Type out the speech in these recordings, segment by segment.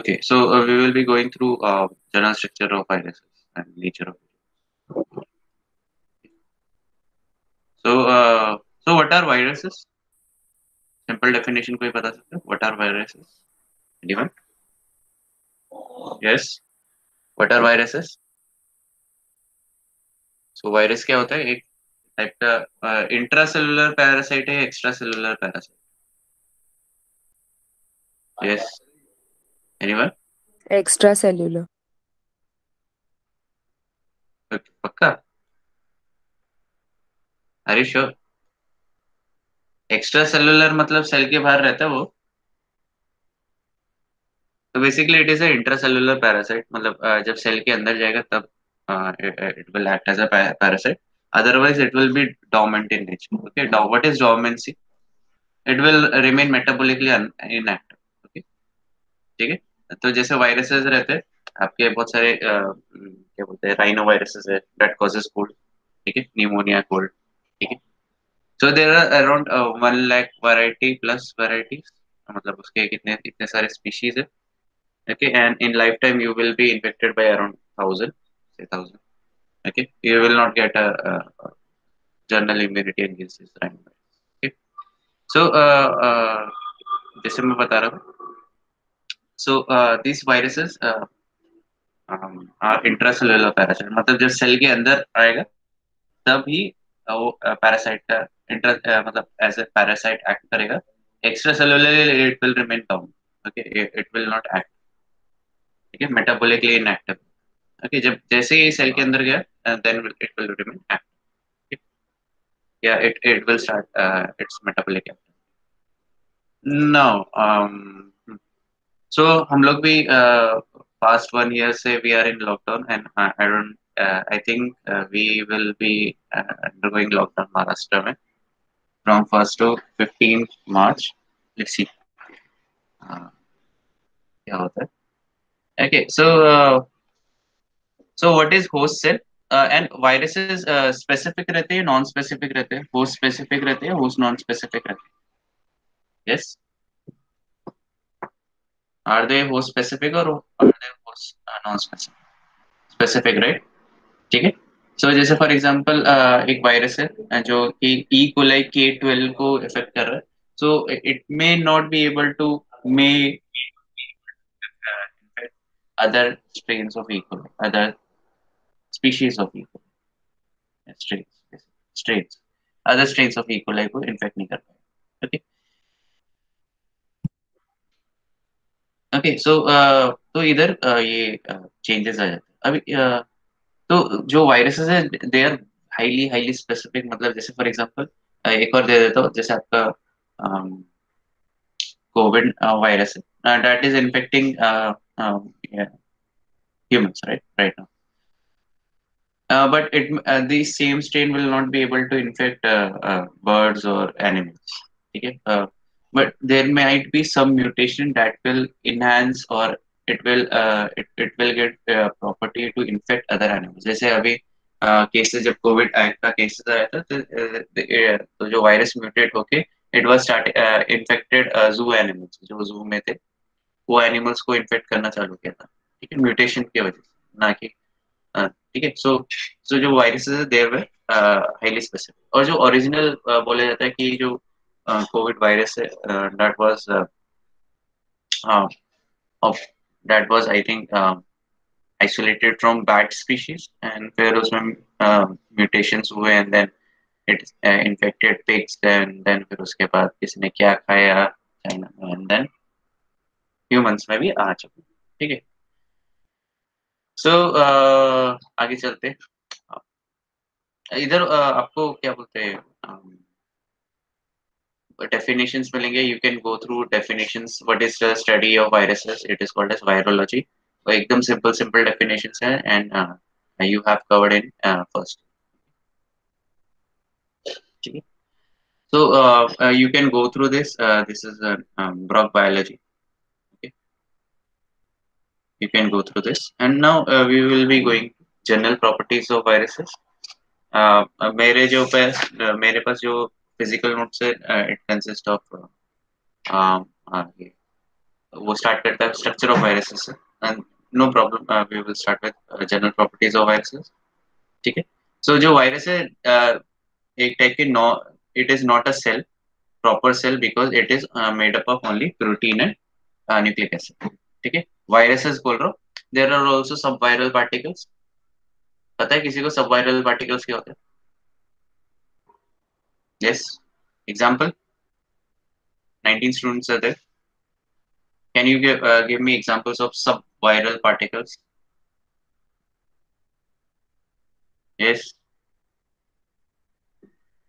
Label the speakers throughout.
Speaker 1: Okay, so we will be going through general structure of viruses and nature of it. So what are viruses? Simple definition कोई बता सकता है? What are viruses? Anyone? Yes. What are viruses? So virus क्या होता है? एक type का intracellular parasite है, extra cellular parasite. Yes. Anyone?
Speaker 2: Extra cellular.
Speaker 1: Okay, पक्का? Are you sure? Extra cellular मतलब सेल के बाहर रहता है वो. तो basically it is a intracellular parasite. मतलब जब सेल के अंदर जाएगा तब it will act as a parasite. Otherwise it will be dormant in nature. Okay, what is dormancy? It will remain metabolically inactive. Okay, ठीक है. तो जैसे वायरसेस रहते हैं आपके बहुत सारे क्या बोलते हैं, राइनो वायरसेस है दैट कॉजेस कोल्ड. ठीक है, निमोनिया, कोल्ड. ठीक है. So there are around 1 lakh variety plus varieties. मतलब उसके कितने इतने सारे स्पीशीज है. Okay, and in lifetime you will be infected by around 1,000, say 1,000. Okay, you will not get a general immunity against this rhinovirus. Okay, so जैसे मैं बता रहा हूँ, so these viruses are intracellular parasite. मतलब जब cell के अंदर आएगा तभी वो पैरासाइट का मतलब एज ए पैरासाइट एक्ट करेगा. Extra cellular it will remain down. Okay, it will not act. ठीक है, मेटाबॉलिकली इनएक्टिव. ओके, जब जैसे ही सेल के अंदर गया then it will remain active. या it will start its metabolic activity. Now so हम लोग भी पास्ट 1 ईयर से we are in lockdown and I don't I think we will be undergoing lockdown Maharashtra में from 1st to 15th March. Let's see क्या होता है. Okay, so what is host cell and viruses specific रहते हैं, non specific रहते हैं? Host specific रहते हैं, होस्ट नॉन स्पेसिफिक रहते हैं. Yes, are they host specific और are they host non specific? Specific, right. ठीक है. सो जैसे फॉर एग्जांपल एक वायरस है जो कि ई कोलाई K12 को इफेक्ट कर रहा है. So it may not be able to may other strains of E coli, other species of E coli, strains, other strains of E coli को infect नहीं कर पाएगा. ओके. ओके, सो तो इधर ये चेंजेस आ जाते हैं अभी. तो जो वायरसेस है they are highly highly specific. मतलब जैसे फॉर एग्जांपल एक और दे देता हूँ. जैसे आपका कोविड वायरस है that is infecting humans right now. But the same strain will not be able to infect birds or animals. Okay? But there might be some mutation that will enhance or it will get property to infect other animals. जैसे अभी cases जब Covid का cases आया था तो जो virus mutate होके it was start infected जू एनिमल्स जो जू में थे. वो एनिमल्स को इन्फेक्ट करना चालू किया था. ठीक है, म्यूटेशन की वजह से, ना कि ठीक है. सो जो वायरसेस है देयर वर हाईली स्पेसिफिक. और जो ओरिजिनल बोला जाता है कि जो कोविड वायरस है that was of that was I think isolated from bat species and फिर उसमें mutations हुए and then it infected pigs. then फिर उसके बाद किसी ने क्या खाया and then humans में भी आ चुके. ठीक है. सो आगे चलते हैं. इधर आपको क्या बोलते हैं definitions मिलेंगे. You can go through definitions. What is the study of viruses? It is called as virology. तो एकदम simple definitions है and you have covered in first. ठीक है. So you can go through this. This is Brock biology. Okay, you can go through this. And now we will be going general properties of viruses. मेरे पास जो physical notes है it consist of वो start करता है structure of viruses से, and no problem we will start with general properties of viruses. ठीक है। सो जो वायरस है एक टाइप के no, it is not a cell, proper cell, because it is made up of only protein and nucleic acid. ठीक है, viruses बोल रहा हूँ। There are also sub viral particles. पता है किसी को सब वायरल पार्टिकल्स क्या होते हैं? Yes, example, 19 students are there. Can you give me examples of subviral particles? Yes.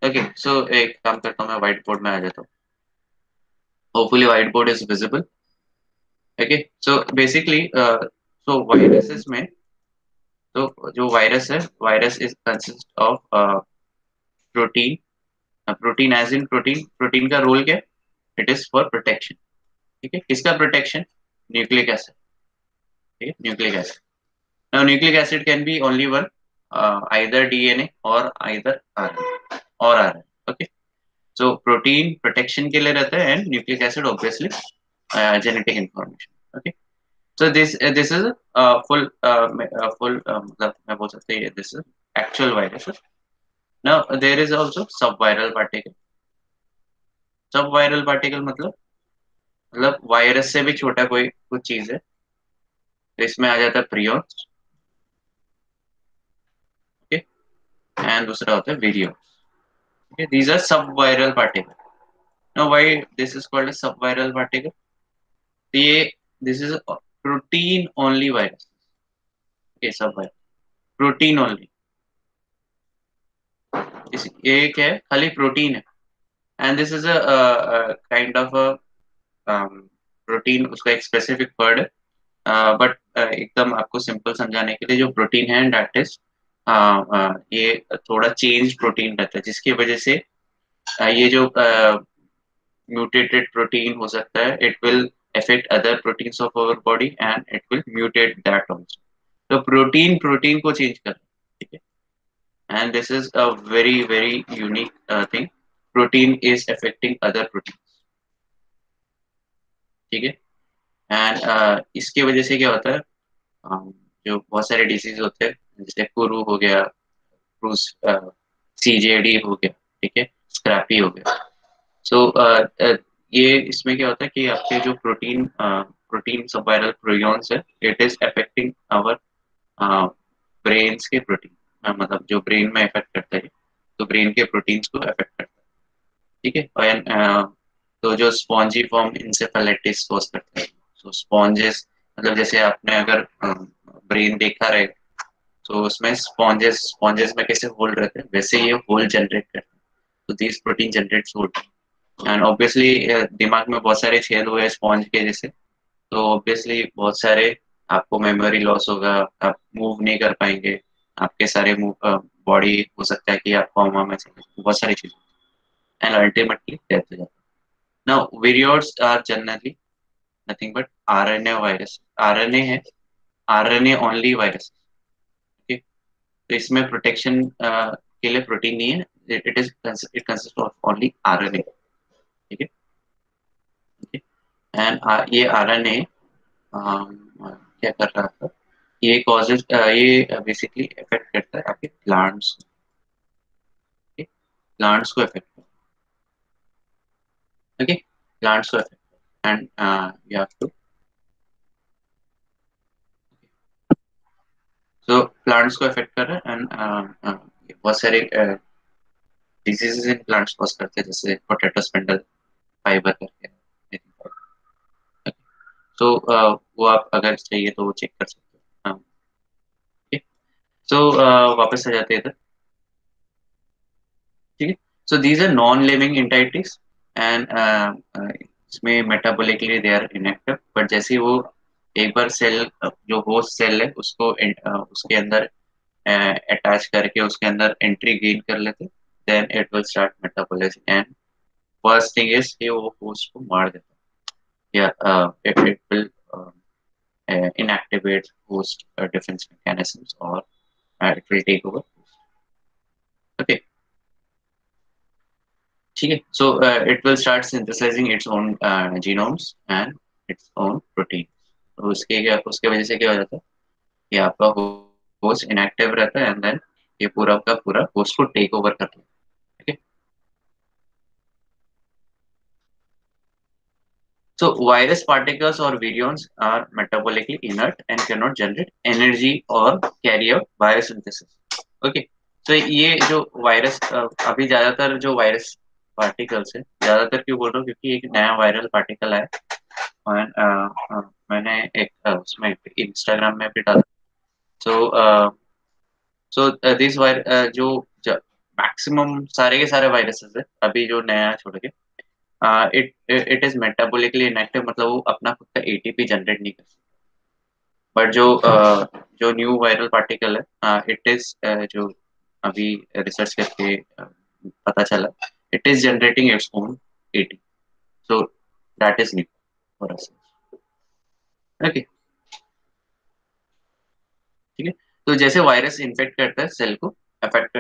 Speaker 1: Okay. So एक काम करता हूँ, मैं व्हाइट बोर्ड में आ जाता हूँ। Hopefully white board is visible. Okay. So basically, so viruses में, तो जो वायरस है, virus is consist of protein. Protein as in protein, protein का रोल क्या है? It is for protection. ठीक है, किसका प्रोटेक्शन? Nucleic acid. ठीक है, nucleic acid. Now nucleic acid can be only one, either DNA or either RNA or RNA। Okay, so protein protection के लिए रहता है and nucleic acid obviously genetic information. Okay, so this is full full, मतलब मैं बोल सकते हैं this is actual virus. Now there is also sub viral particle. Sub viral particle मतलब वायरस से भी छोटा कोई कुछ चीज है, तो इसमें आ जाता है प्रियॉन्स। ओके, एंड दूसरा होता है वीरियो। Okay, these are subviral particles. Now, why this is called a subviral particle? ये this is a protein only virus. Okay, subviral, protein only. ये क्या है? खाली प्रोटीन है, and this is a kind of a protein, उसका एक specific word है, but एकदम आपको सिंपल समझाने के लिए, जो प्रोटीन है दैट इज ये थोड़ा चेंज प्रोटीन रहता है, जिसकी वजह से ये जो mutated protein हो सकता है, it will affect other proteins of our body and it will mutate that also. तो प्रोटीन को चेंज कर, ठीक है, and this is a very unique thing. Protein is affecting other proteins, ठीक है, एंड इसके वजह से क्या होता है, जो बहुत सारे डिसीज होते हैं, जैसे कुरू हो गया, क्रूस, सीजेडी हो गया, ठीक है, स्क्रैपी हो गया। सो ये इसमें क्या होता है कि आपके जो प्रोटीन सब वायरल प्रोइons है, it is affecting our brains के प्रोटीन, मतलब जो ब्रेन में इफेक्ट करता है, तो ब्रेन के प्रोटीन्स को अफेक्ट करता है। ठीक है, और तो जो स्पॉन्जी फॉर्म इंसेफेलाइटिस कॉज करता है, तो स्पॉन्जेस, मतलब जैसे आपने अगर ब्रेन देखा रहे, तो उसमें स्पॉन्जेस स्पॉन्जेस में कैसे होल रहते हैं, वैसे ये होल जनरेट करते हैं, तो this protein generates hole. And obviously दिमाग में बहुत सारे छेद हुए स्पॉन्ज के जैसे, तो ऑब्वियसली बहुत सारे आपको मेमोरी लॉस होगा, आप मूव नहीं कर पाएंगे, आपके सारे बॉडी हो सकता है कि आप कोमा में चले जाए, बहुत सारी चीजें, एंड अल्टीमेटली डेथ हो जाता है। Now viroids are generally nothing but RNA virus. RNA है, आरएनए ओनली वायरस। ठीक, तो इसमें प्रोटेक्शन के लिए प्रोटीन नहीं है, it consist of only RNA. ठीक है, एंड ये आरएनए क्या कर रहा था, ये कॉजेज, ये बेसिकली इफेक्ट करता है आपके प्लांट्स, प्लांट्स को इफेक्ट करता है। ओके, प्लांट्स को effect, and you have to, so plants को इफेक्ट कर रहा है, एंड बहुत सारे डिजीजेस इन प्लांट्स कॉज करते हैं, जैसे पोटैटो स्पिंडल फाइबर करके। तो वो आप अगर चाहिए तो वो चेक कर सकते हो। हाँ, ठीक है, सो वापस आ जाते हैं इधर। ठीक है, so these are non living entities, and इसमें metabolically they are inactive, but जैसे ही वो एक बार सेल, जो होस्ट सेल है उसको उसके अंदर अटैच करके उसके अंदर एंट्री गेन कर लेते, then it will start metabolizing, and first thing is कि वो होस्ट को मार देता है, या it will inactivate host defense mechanisms, or it will take over. Okay, ठीक है, so it will start synthesizing its own genomes, and its own protein. तो उसके वजह से क्या हो जाता है कि आपका होस्ट इनएक्टिव रहता है, एंड देन ये पूरा का पूरा होस्ट को टेक ओवर करता है। ठीक है। So virus particles or virions are metabolically inert and cannot generate energy or carry out biosynthesis. Okay. तो ये जो वायरस, अभी ज्यादातर जो वायरस पार्टिकल्स है, ज्यादातर क्यों बोल रहा हूँ क्योंकि एक नया वायरल पार्टिकल है। और मैंने एक उसमें इंस्टाग्राम में भी डाला। सो सो दिस वायर जो मैक्सिमम सारे के सारे वायरसेस है अभी जो नया छोड़ के, इट इज मेटाबॉलिकली इनएक्टिव, मतलब वो अपना खुद का एटीपी जनरेट नहीं कर सकता। बट जो न्यू वायरल पार्टिकल है, इट इज जो अभी रिसर्च करके पता चला, it is generating its own ATP. So that is new for us. Okay. ठीक है। तो जैसे वायरस इन्फेक्ट करता है सेल को, अफेक्ट,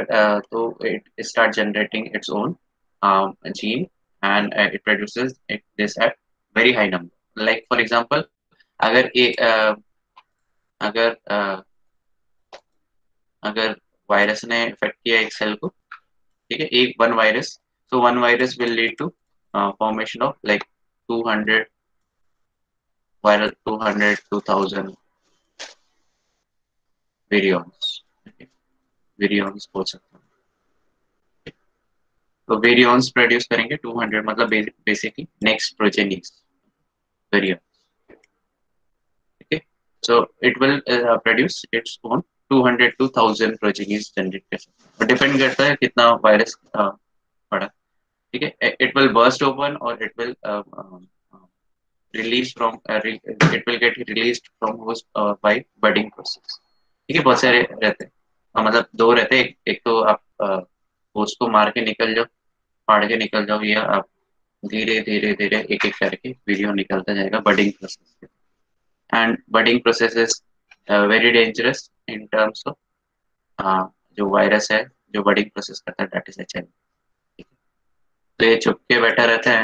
Speaker 1: तो it start generating its own gene, and it produces this at very high number. Like for example, अगर अगर अगर वायरस ने इफेक्ट किया एक सेल को, ठीक है, एक one virus, so one virus will lead to formation of like 200 viral, 200 2000 variance. Variance बोल सकते हैं। तो वेरियंस प्रोड्यूस करेंगे 200, मतलब बेसिकली नेक्स्ट प्रोजेनिक्स वेरियंस। ठीक है। So it will produce its own 200 to 1000 progenies generate कर सकते हैं, डिपेंड करता है कितना वायरस बड़ा। ठीक है। इट विल बर्स्ट ओपन और it will release from it will get released from host by budding process। ठीक है। बहुत सारे रहते हैं, मतलब दो रहते हैं, एक तो आप होस्ट को मार के निकल जाओ, फाड़ के निकल जाओ, या आप धीरे धीरे धीरे एक एक करके वीडियो निकलता जाएगा budding process. And budding process is very dangerous in terms of जो वायरस है जो बडिंग प्रोसेस करता है, दैट इज HIV। तो ये छुप के बैठा रहता है,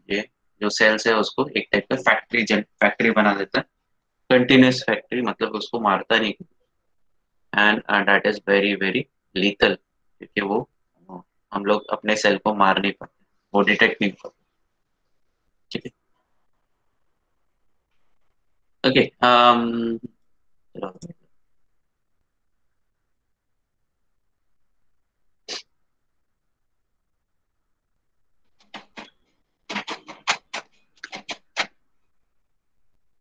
Speaker 1: ये जो सेल्स है उसको एक टाइप का फैक्ट्री बना देता है, कंटिन्यूस फैक्ट्री, मतलब उसको मारता नहीं। And that is very very lethal, क्योंकि वो हम लोग अपने सेल को मार नहीं पाते, वो डिटेक्ट नहीं पाते। ठीक है। ओके।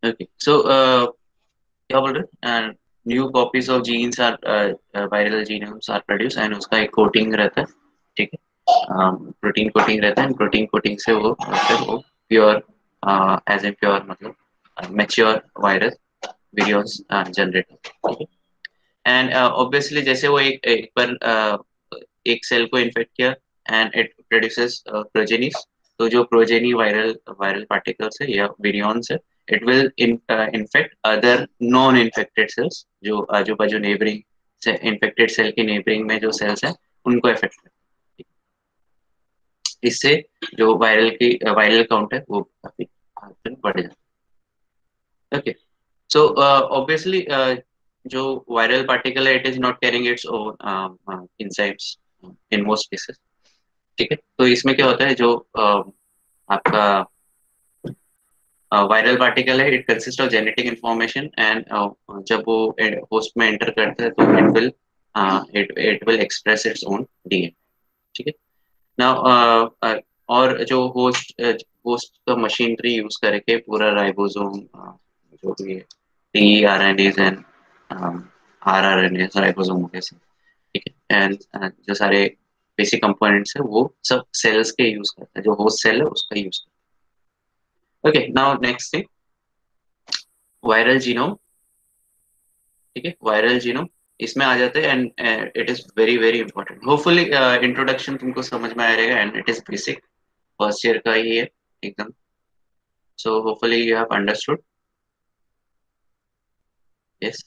Speaker 1: ओके। सो क्या बोल रहे हैं, new copies of genes are, viral genomes are produce, and उसका एक कोटिंग रहता है। ठीक है। प्रोटीन कोटिंग रहता है, प्रोटीन कोटिंग से वो फिर वो प्योर, एज ए प्योर मतलब मेच्योर वायरस वीडियोस जनरेट होते हैं। एंड ऑब्वियसली जैसे वो एक बार एक सेल को इन्फेक्ट किया, एंड इट प्रोड्यूसेस प्रोजेनिस। तो जो प्रोजेनी वायरल वायरल पार्टिकल्स है या विरियंस है, it will infect other non infected cells, जो आजू बाजू नेबरिंग से इन्फेक्टेड सेल के नेबरिंग में जो सेल्स हैं उनको इफेक्ट करता है। इससे जो वायरल काउंट है वो काफी हद तक बढ़ जाता है। ओके। सो ऑब्वियसली जो वायरल पार्टिकल है, it is not carrying its own enzymes in most cases. ठीक है। तो इसमें क्या होता है, जो आपका वायरल पार्टिकल है, it consist of genetic information, and जब वो होस्ट में एंटर करता है तो it will express it's own DNA. ठीक है। नाउ और जो होस्ट का मशीनरी यूज करके पूरा राइबोसोम, जो भी है, T R N A and R R N A ribosome कैसे, ठीक है, एंड जो सारे बेसिक कंपोनेंट्स है वो सब सेल्स के यूज करता है, जो होस्ट सेल है उसका यूज करता है। Okay. Now next thing, viral genome. ठीक है। वायरल जीनोम इसमें आ जाते हैं, and it is very very important. Hopefully introduction तुमको समझ में आ रहेगा, and it is basic, first year का ही है एकदम। So hopefully you have understood. Yes.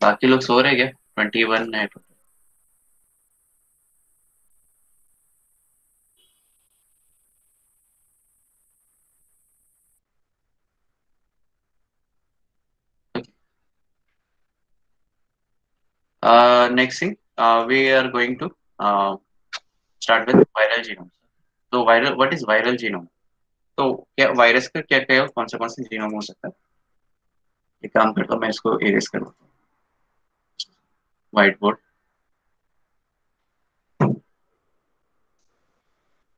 Speaker 1: बाकी लोग सो रहे क्या? 21 है। Next thing, we are going to start with viral genome. तो viral, what is viral genome? तो क्या वायरस का क्या क्या कौन से जीनोम हो सकता है? एक काम करता हूँ, मैं इसको इरेज कर देता हूँ व्हाइट बोर्ड।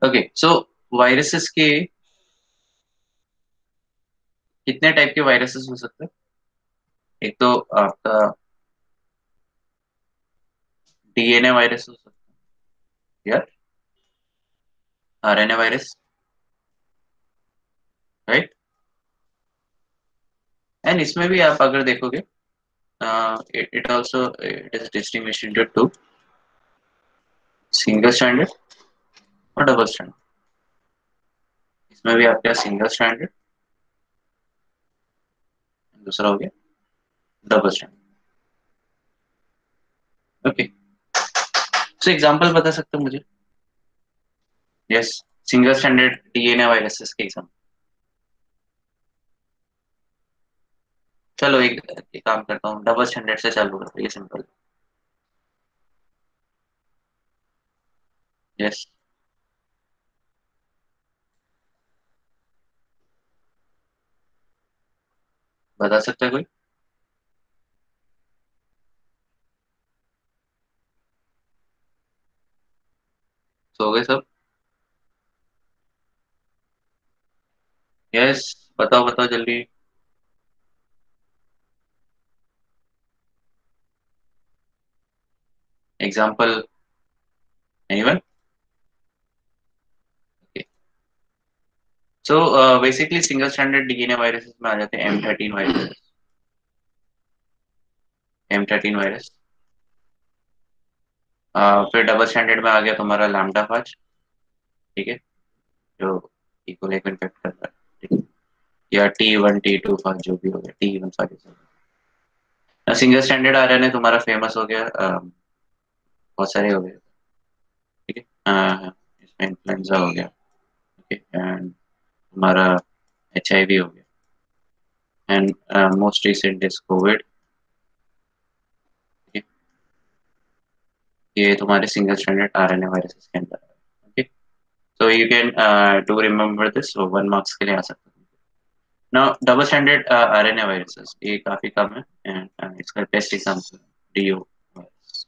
Speaker 1: ओके, सो वायरसेस के कितने टाइप के वायरसेस हो सकते हैं? एक तो आपका डीएनए वायरस हो सकता है या आरएनए वायरस, राइट? एंड इसमें भी आप अगर देखोगे, it also it is distinguished into two, single standard और डबल स्टैंडर्ड। इसमें भी आपका सिंगल स्टैंडर्ड, दूसरा हो गया double standard. Okay, so example बता सकते हो मुझे? Yes, single standard DNA viruses के एग्जांपल। चलो एक काम करता हूँ, डबल स्टैंडर्ड से चालू करते हैं, ये सिंपल। यस, बता सकता है कोई? सो हो गए सब? यस, बताओ बताओ जल्दी। Example, anyone? So basically single standard DNA viruses में आ जाते हैं M13 वायरस। M13 virus. फिर डबल स्टैंडर्ड में आ गया तुम्हारा लैम्डा फाज, ठीक है, जो इकोले को इन्फेक्ट करता है, ठीक है, या T1 T2 फाज, जो भी हो गया, T1 फाज। सिंगल स्टैंडर्ड आरएनए तुम्हारा फेमस हो गया, बहुत सारे हो गए, ठीक है। इसमें इन्फ्लुएंजा हो गया, ठीक है, एंड तुम्हारा HIV हो गया, and most recent is Covid, ठीक है। ये तुम्हारे सिंगल स्टैंडर्ड आरएनए वायरसेस के अंदर है, okay. So you can do remember this, 1 marks के लिए आ सकता है। Now double standard RNA viruses, ये काफी कम है, एंड इसका best example DO virus.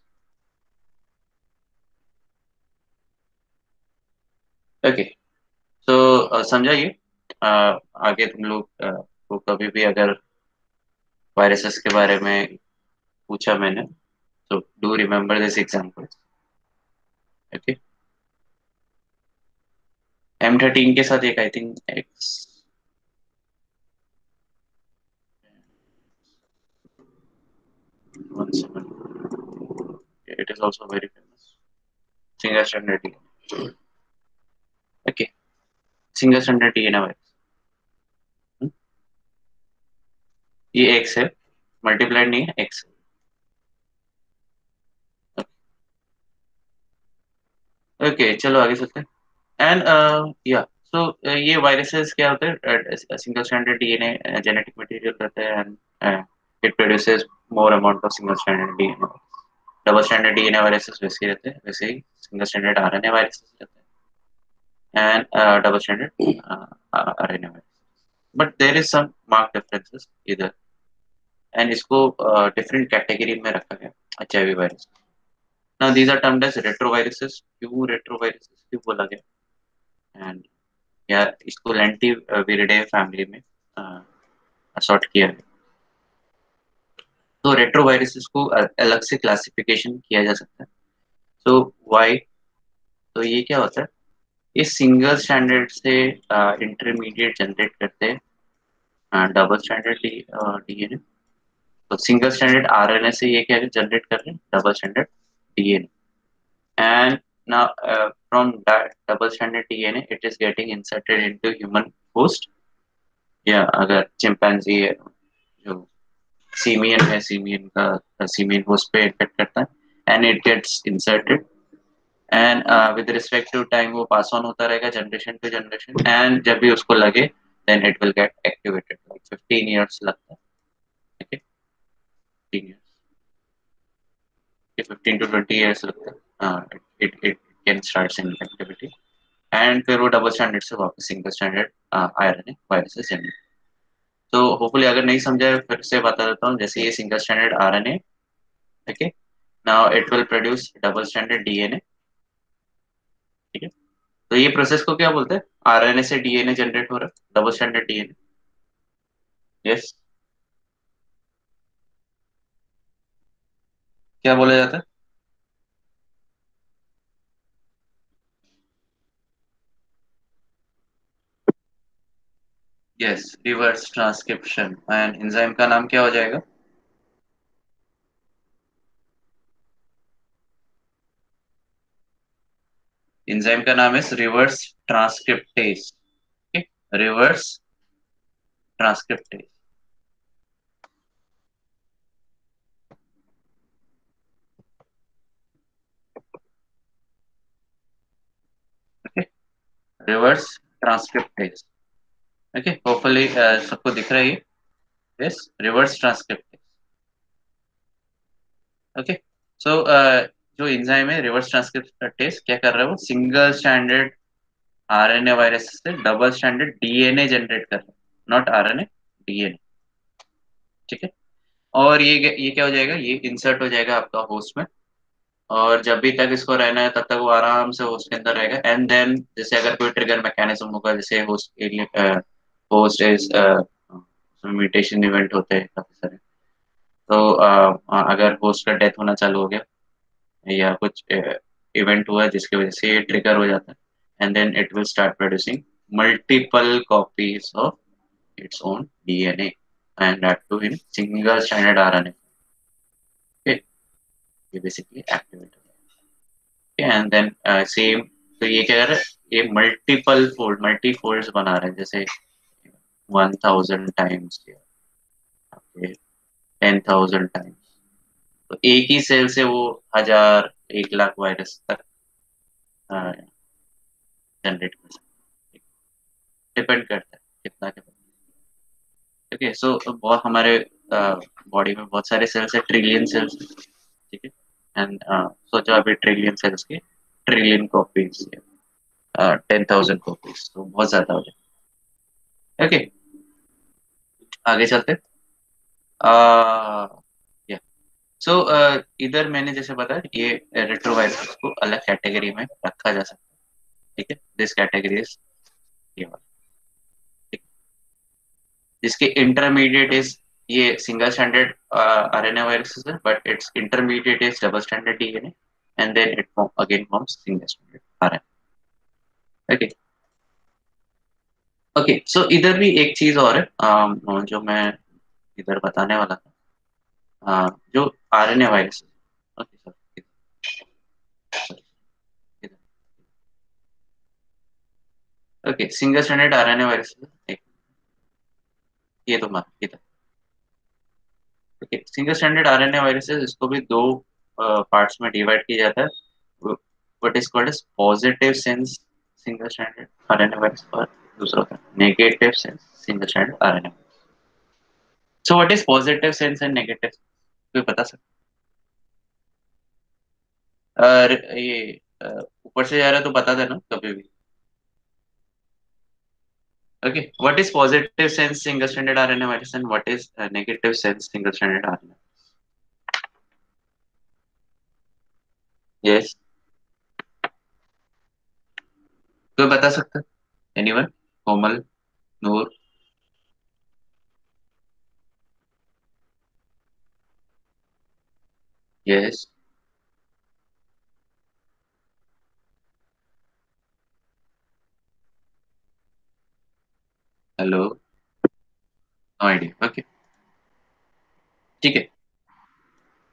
Speaker 1: Okay, so समझा ये? आगे तुम लोग को कभी भी अगर वायरसेस के बारे में पूछा मैंने, तो do remember this example, okay. M13 के साथ एक I think x, it is also very famous, single standard, okay. Single standard DNA virus, ये एक्स है, मल्टीप्लाइड नहीं है, एक्स है। ओके, चलो आगे चलते हैं। एंड या, सो ये वायरसेस क्या होते हैं? Single standard DNA genetic material रहता है, and it produces more amount of single standard DNA. Double standard DNA viruses वैसे ही रहते हैं, वैसे ही सिंगल स्टैंडर्ड आरएनए वायरसेस रहते हैं, and double standard RNA virus. But there is some mark differences इधर, एंड इसको डिफरेंट कैटेगरी में रखा गया, HIV virus. Now these are termed as retroviruses. क्यों रेट्रोवायरसेस क्यों बोला गया? एंड यार, इसको लेंटी विरिडे फैमिली में असॉर्ट किया है। तो रेट्रोवायरसेस को अलग से क्लासिफिकेशन किया जा सकता है। So why? तो ये क्या होता है, ये सिंगल स्टैंडर्ड से इंटरमीडिएट जनरेट करते हैं डबल स्टैंडर्ड डीएनए। तो सिंगल स्टैंडर्ड आरएनए से ये क्या जनरेट कर रहे हैं? Double standard DNA. And now from that double stranded DNA it is getting inserted into human host, या अगर चिंपैंजी है, जो सीमियन है, सीमियन का सीमियन होस्ट पे इफेक्ट करता है, and it gets inserted, and with respect to time वो पास ऑन होता रहेगा जनरेशन टू जनरेशन, एंड जब भी उसको लगे then it will get activated. 15 years लगता है, ठीक है, 15 ईयर्स। 15 to 20 years लगता है, it can start single activity, and फिर वो डबल स्टैंडर्ड से वापस single standard RNA viruses generate. तो होपफुली अगर नहीं समझा फिर से बता देता हूँ, जैसे ये single standard RNA, okay, now it will produce double standard DNA, ठीक है। तो ये प्रोसेस को क्या बोलते हैं? आरएनए से डीएनए जनरेट हो रहा है, डबल स्टैंडर्ड डीएनए। यस, क्या बोला जाता है? Yes, reverse transcription. And enzyme का नाम क्या हो जाएगा? एंजाइम का नाम है reverse transcriptase, reverse transcriptase. Okay, reverse transcriptase. Okay, hopefully सबको दिख रहा है ये। Yes, reverse transcriptase. ओके, सो जो एंजाइम है रिवर्स ट्रांसक्रिप्टेज क्या कर रहा है? वो सिंगल स्टैंडर्ड आरएनए वायरस से डबल स्टैंडर्ड डीएनए जनरेट कर रहा है, नॉट आरएनए, डीएनए, ठीक है। और ये क्या हो जाएगा? ये इंसर्ट हो जाएगा आपका होस्ट में, और जब भी तक इसको रहना है तब तक वो आराम से होस्ट के अंदर रहेगा। एंड देन जैसे अगर कोई ट्रिगर मैकेनिज्म होगा, जैसे होस्ट इज म्यूटेशन इवेंट होते हैं काफी सारे, तो अगर होस्ट का डेथ होना चालू हो गया या कुछ इवेंट हुआ जिसकी वजह से ये ट्रिगर हो जाता है, and then it will start producing multiple copies of its own DNA, and that too in single standard RNA. Okay, ये बेसिकली एक्टिवेट हो गया, एंड देन सेम। तो ये क्या कर रहा है? ये मल्टी फोल्ड्स बना रहे हैं, जैसे 1000 टाइम्स या 10,000 टाइम्स। तो एक ही सेल से वो 1000, 1 लाख वायरस तक जनरेट कर सकते हैं, डिपेंड करता है कितना के। ओके, सो बहुत हमारे बॉडी में बहुत सारे सेल्स है, ट्रिलियन सेल्स, ठीक है। एंड सोचो अभी ट्रिलियन सेल्स के ट्रिलियन कॉपीज, 10,000 कॉपीज, तो बहुत ज्यादा हो जाए। ओके, आगे चलते। या सो इधर मैंने जैसे बताया, ये रेट्रोवायरस को अलग कैटेगरी में रखा जा सकता है, ठीक है। दिस कैटेगरी इज ये वाला, ठीक। जिसके इंटरमीडिएट इज ये सिंगल स्टैंडर्ड आरएनए वायरसेस है, but its intermediate is double standard DNA, and then it form again forms single standard RNA. Okay, okay, so इधर भी एक चीज और है जो मैं इधर बताने वाला था, जो RNA virus. Okay sir, okay, single standard RNA virus, ये तो मान इधर। Okay, single standard RNA viruses, इसको भी दो पार्ट्स में डिवाइड किया जाता है। What is called as positive sense single standard RNA virus, और दूसरा होता है negative sense single standard RNA. So what is positive sense and negative, कोई बता सकता? और ये ऊपर से जा रहा है तो बता देना कभी भी। Okay, what is positive sense single standard RNA virus and what is negative sense single standard RNA? Yes, कोई बता सकता? Anyone? Komal, Noor? Yes, hello, no idea. Okay, ठीक है।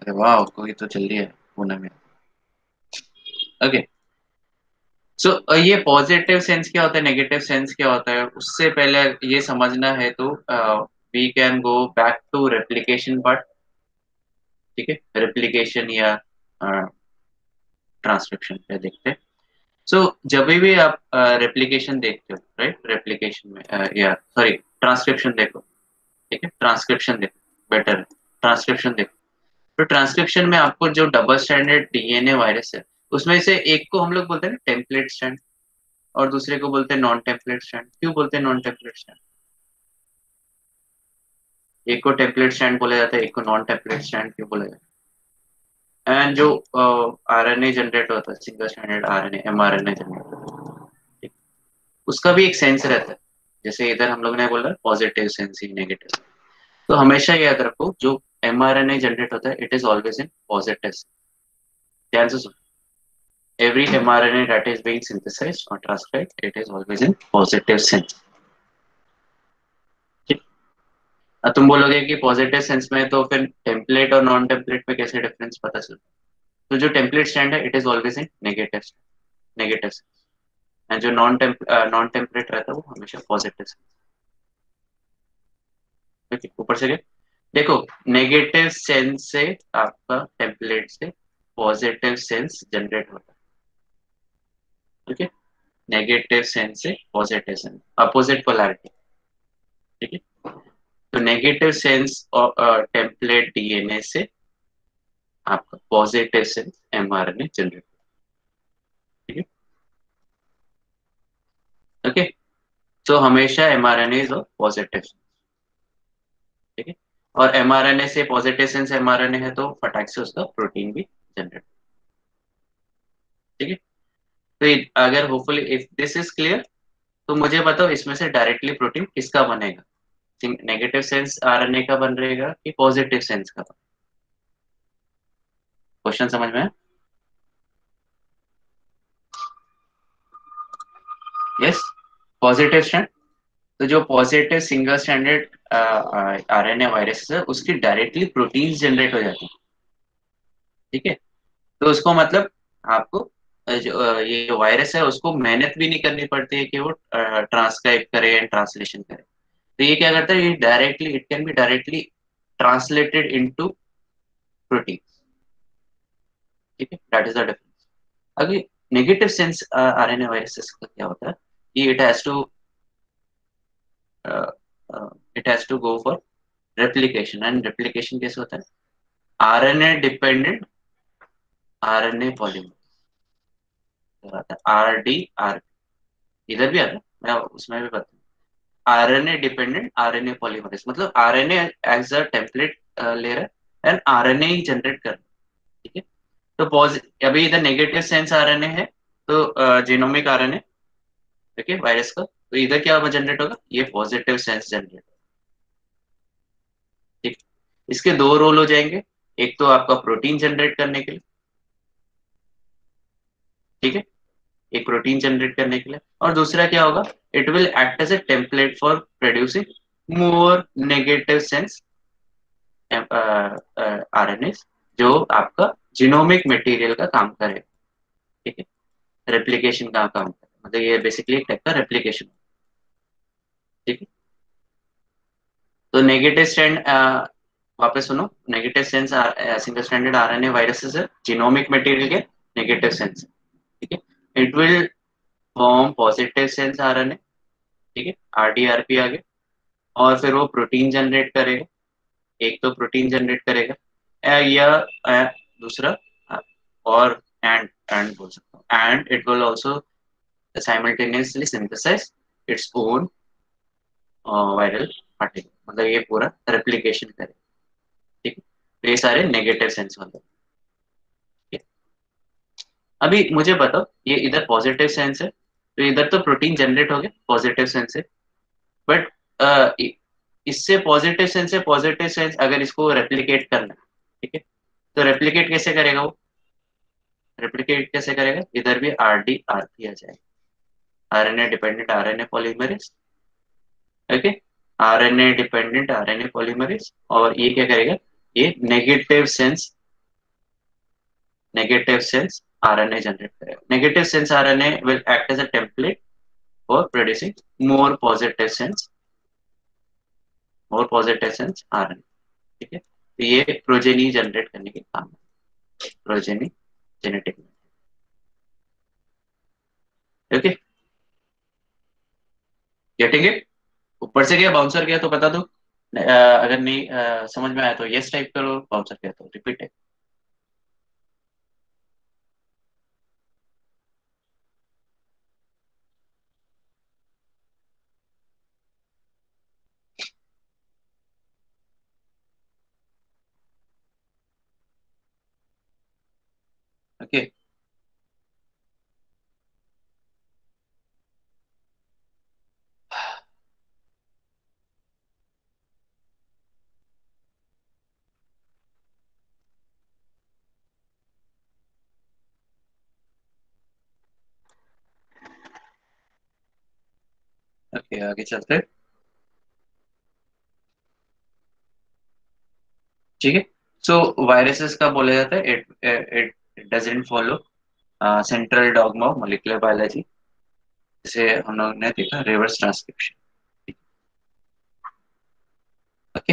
Speaker 1: अरे वाह, कोई तो जल्दी है पुणे में। ओके, सो ये पॉजिटिव सेंस क्या होता है, नेगेटिव सेंस क्या होता है, उससे पहले ये समझना है तो we can go back to replication part, ठीक है। रेप्लिकेशन या ट्रांसक्रिप्शन पे देखते हैं। सो जब भी आप रेप्लिकेशन देखते हो, राइट, रेप्लिकेशन में या सॉरी ट्रांसक्रिप्शन देखो, ठीक है, ट्रांसक्रिप्शन देखो, बेटर है ट्रांसक्रिप्शन देखो। तो ट्रांसक्रिप्शन में आपको जो डबल स्ट्रैंडेड डीएनए वायरस है, उसमें से एक को हम लोग बोलते हैं ना टेम्पलेट स्ट्रैंड, और दूसरे को बोलते हैं नॉन टेम्पलेट स्ट्रैंड। क्यों बोलते हैं नॉन टेम्पलेट स्ट्रैंड? एक को टेम्पलेट स्ट्रैंड बोला जाता है, एक को नॉन टेम्पलेट स्ट्रैंड क्यों बोला जाता है? एंड जो आरएनए जनरेट होता है, single stranded RNA, mRNA generate, उसका भी एक सेंस रहता है। जैसे इधर हम लोग ने बोला पॉजिटिव सेंस ही नेगेटिव। तो हमेशा याद रखो, जो एमआरएनए जनरेट होता है, it is always in positive. ध्यान से सुनो, every mRNA that is being synthesized or transcribed, it is always in positive sense। ठीक। अब तुम बोलोगे कि पॉजिटिव सेंस में तो फिर टेम्पलेट और नॉन टेम्पलेट में कैसे डिफरेंस पता चलता है? तो जो टेम्पलेट स्टैंड है, it is always in negative, negative sense. And जो नॉन टेम्पलेट रहता है, वो हमेशा पॉजिटिव सेंस। ओके, ऊपर से क्या देखो, नेगेटिव सेंस से आपका टेम्पलेट से पॉजिटिव सेंस जनरेट होता है। ओके, नेगेटिव सेंस से पॉजिटिव सेंस, अपोजिट पोलैरिटी। ठीक है। तो नेगेटिव सेंस और टेम्पलेट डीएनए से आपका पॉजिटिव सेंस एमआरएनए जनरेट। ठीक है। ओके, तो हमेशा एमआरएनए इज पॉजिटिव। ठीक है। और एमआरएनए से पॉजिटिव सेंस एमआरएनए है, तो फटाक से उसका प्रोटीन भी जनरेट। ठीक है। तो अगर hopefully if this is clear, तो मुझे बताओ इसमें से डायरेक्टली प्रोटीन किसका बनेगा? नेगेटिव सेंस आरएनए का बन रहेगा कि पॉजिटिव सेंस का? क्वेश्चन समझ में? Yes, positive strand. तो जो positive single standard RNA virus है, उसकी डायरेक्टली प्रोटीन जनरेट हो जाती है। ठीक है। तो उसको मतलब आपको ये जो वायरस है, उसको मेहनत भी नहीं करनी पड़ती है कि वो ट्रांसक्राइब करे एंड ट्रांसलेशन करे। तो ये क्या करता है, ये directly, it can be directly translated into protein. ठीक है, दैट इज द डिफरेंस। अभी नेगेटिव सेंस आरएनए वायरसेस का क्या होता है कि it has to go for replication. And replication कैसे होता है? आरएनए डिपेंडेंट आरएनए पॉलीमर आता है, आरडीआर। इधर भी आता है, मैं उसमें भी बताऊँ। आरएनए डिपेंडेंट आरएनए पॉलीमरेज, मतलब आरएनए एज अ टेम्पलेट ले रहा है एंड आरएनए ही जनरेट कर रहा है। ठीक है। तो अभी इधर नेगेटिव सेंस आरएनए है, तो जीनोमिक आरएनए, ठीक है, वायरस का। तो इधर क्या जनरेट होगा? ये पॉजिटिव सेंस जनरेट। ठीक। इसके दो रोल हो जाएंगे, एक तो आपका प्रोटीन जनरेट करने के लिए। ठीक है, एक प्रोटीन जनरेट करने के लिए, और दूसरा क्या होगा, it will act as a template for producing more negative sense RNA, जो आपका जीनोमिक मटेरियल का काम करे। ठीक है, रेप्लिकेशन का काम करे, मतलब ये बेसिकली एक टाइप का रेप्लिकेशन। ठीक है। तो नेगेटिव स्ट्रैंड, वापस सुनो, negative sense single stranded RNA viruses है जीनोमिक मटेरियल के नेगेटिव सेंस। ठीक है। It will form positive sense RNA. ठीक है, आरडीआरपी आगे, और फिर वो प्रोटीन जनरेट करेगा। एक तो प्रोटीन जनरेट करेगा, या दूसरा, अ, और एंड बोल सकता हूँ, and it will also simultaneously synthesize its own viral particle, मतलब ये पूरा रेप्लिकेशन करे। ठीक है। तो ये सारे नेगेटिव सेंस होते हैं। ठीक है? अभी मुझे बताओ, ये इधर पॉजिटिव सेंस है, तो इधर तो प्रोटीन जनरेट हो गया पॉजिटिव सेंस से, बट इससे पॉजिटिव सेंस अगर इसको रेप्लिकेट करना है, ठीक है, तो रेप्लिकेट कैसे करेगा वो? रेप्लिकेट कैसे करेगा? इधर भी आर डी आर किया जाएगा, RNA dependent RNA polymerase. Okay, RNA dependent RNA polymerase, और ये क्या करेगा, ये नेगेटिव सेंस आरएनए जनरेट करेगा। Negative sense RNA will act as a template for producing more positive sense RNA. ठीक है, तो ये प्रोजेनी जनरेट करने के काम है, progeny genetic. Okay, getting it? ऊपर से गया, बाउंसर गया तो बता दो। अगर नहीं समझ में आया तो यस टाइप करो, बाउंसर किया तो रिपीट है। ओके। ओके, आगे चलते हैं। ठीक है। सो वायरसेस का बोला जाता है it it doesn't follow central dogma of molecular biology, जिसे हम लोग ने देखा reverse transcription. Okay.